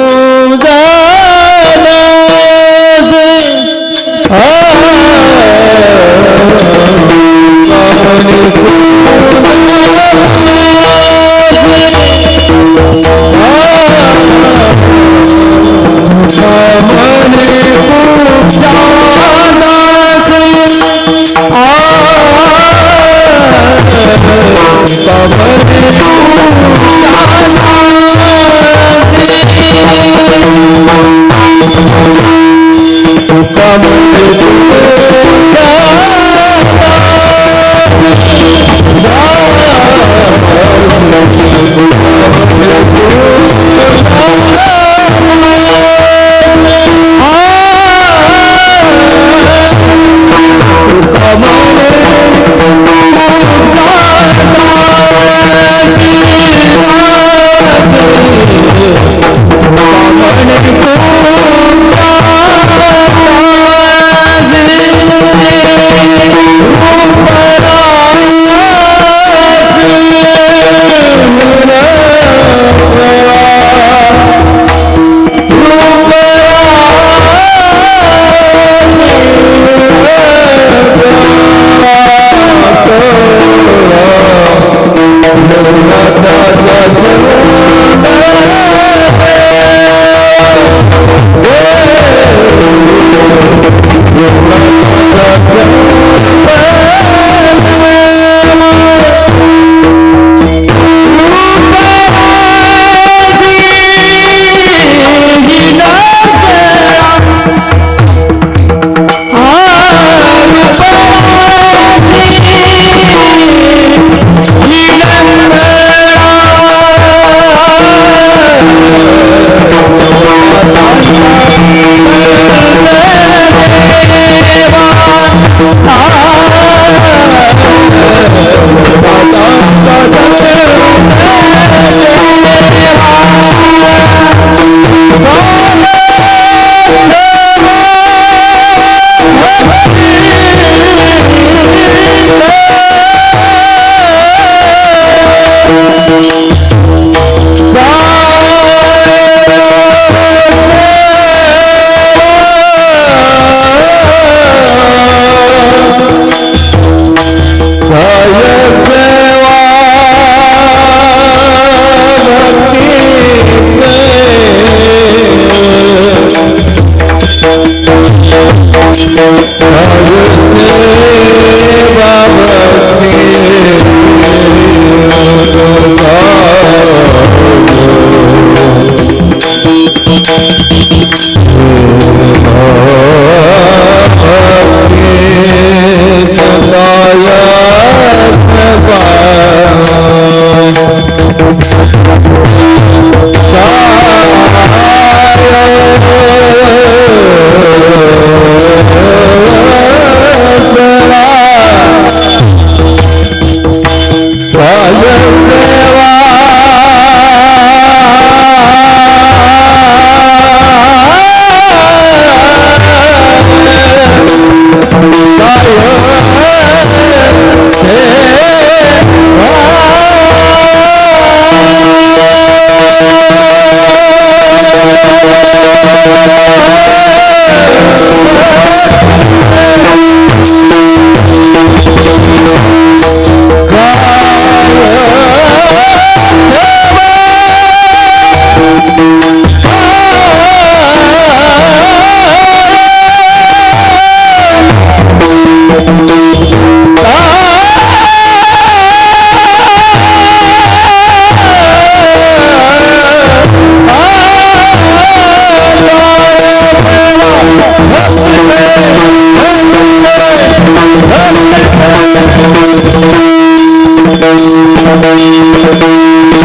Thank you.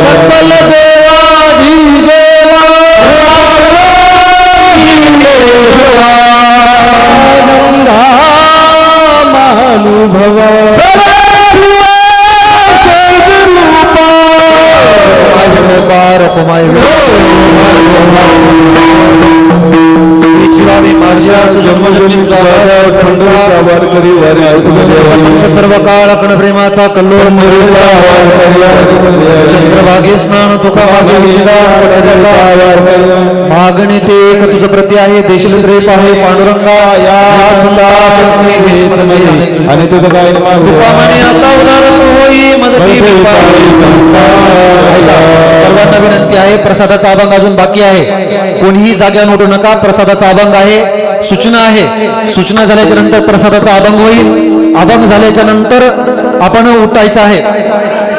सकल देवाधिदेवा आनंदा महानुभव जिवावे माझ्या जन्मजन्मी सर्व काळ आपण प्रेमाचा कल्लोळ चंद्रभागे स्नान तुका मागे मागणे ते एक तुझ प्रती आहे देशील त्रेप आहे पांडुरंगा या संतास आणि तुझं काय तुका म्हणे आता उदार होई मदती सर्वांना विनंती आहे प्रसादाचा अभंग अजून बाकी आहे कोणीही जाग्यावर उठू नका प्रसादाचा अभंग आहे सूचना झाल्याच्या नंतर प्रसादाचा अभंग होईल अभंग झाल्याच्या नंतर आपण उठायचं आहे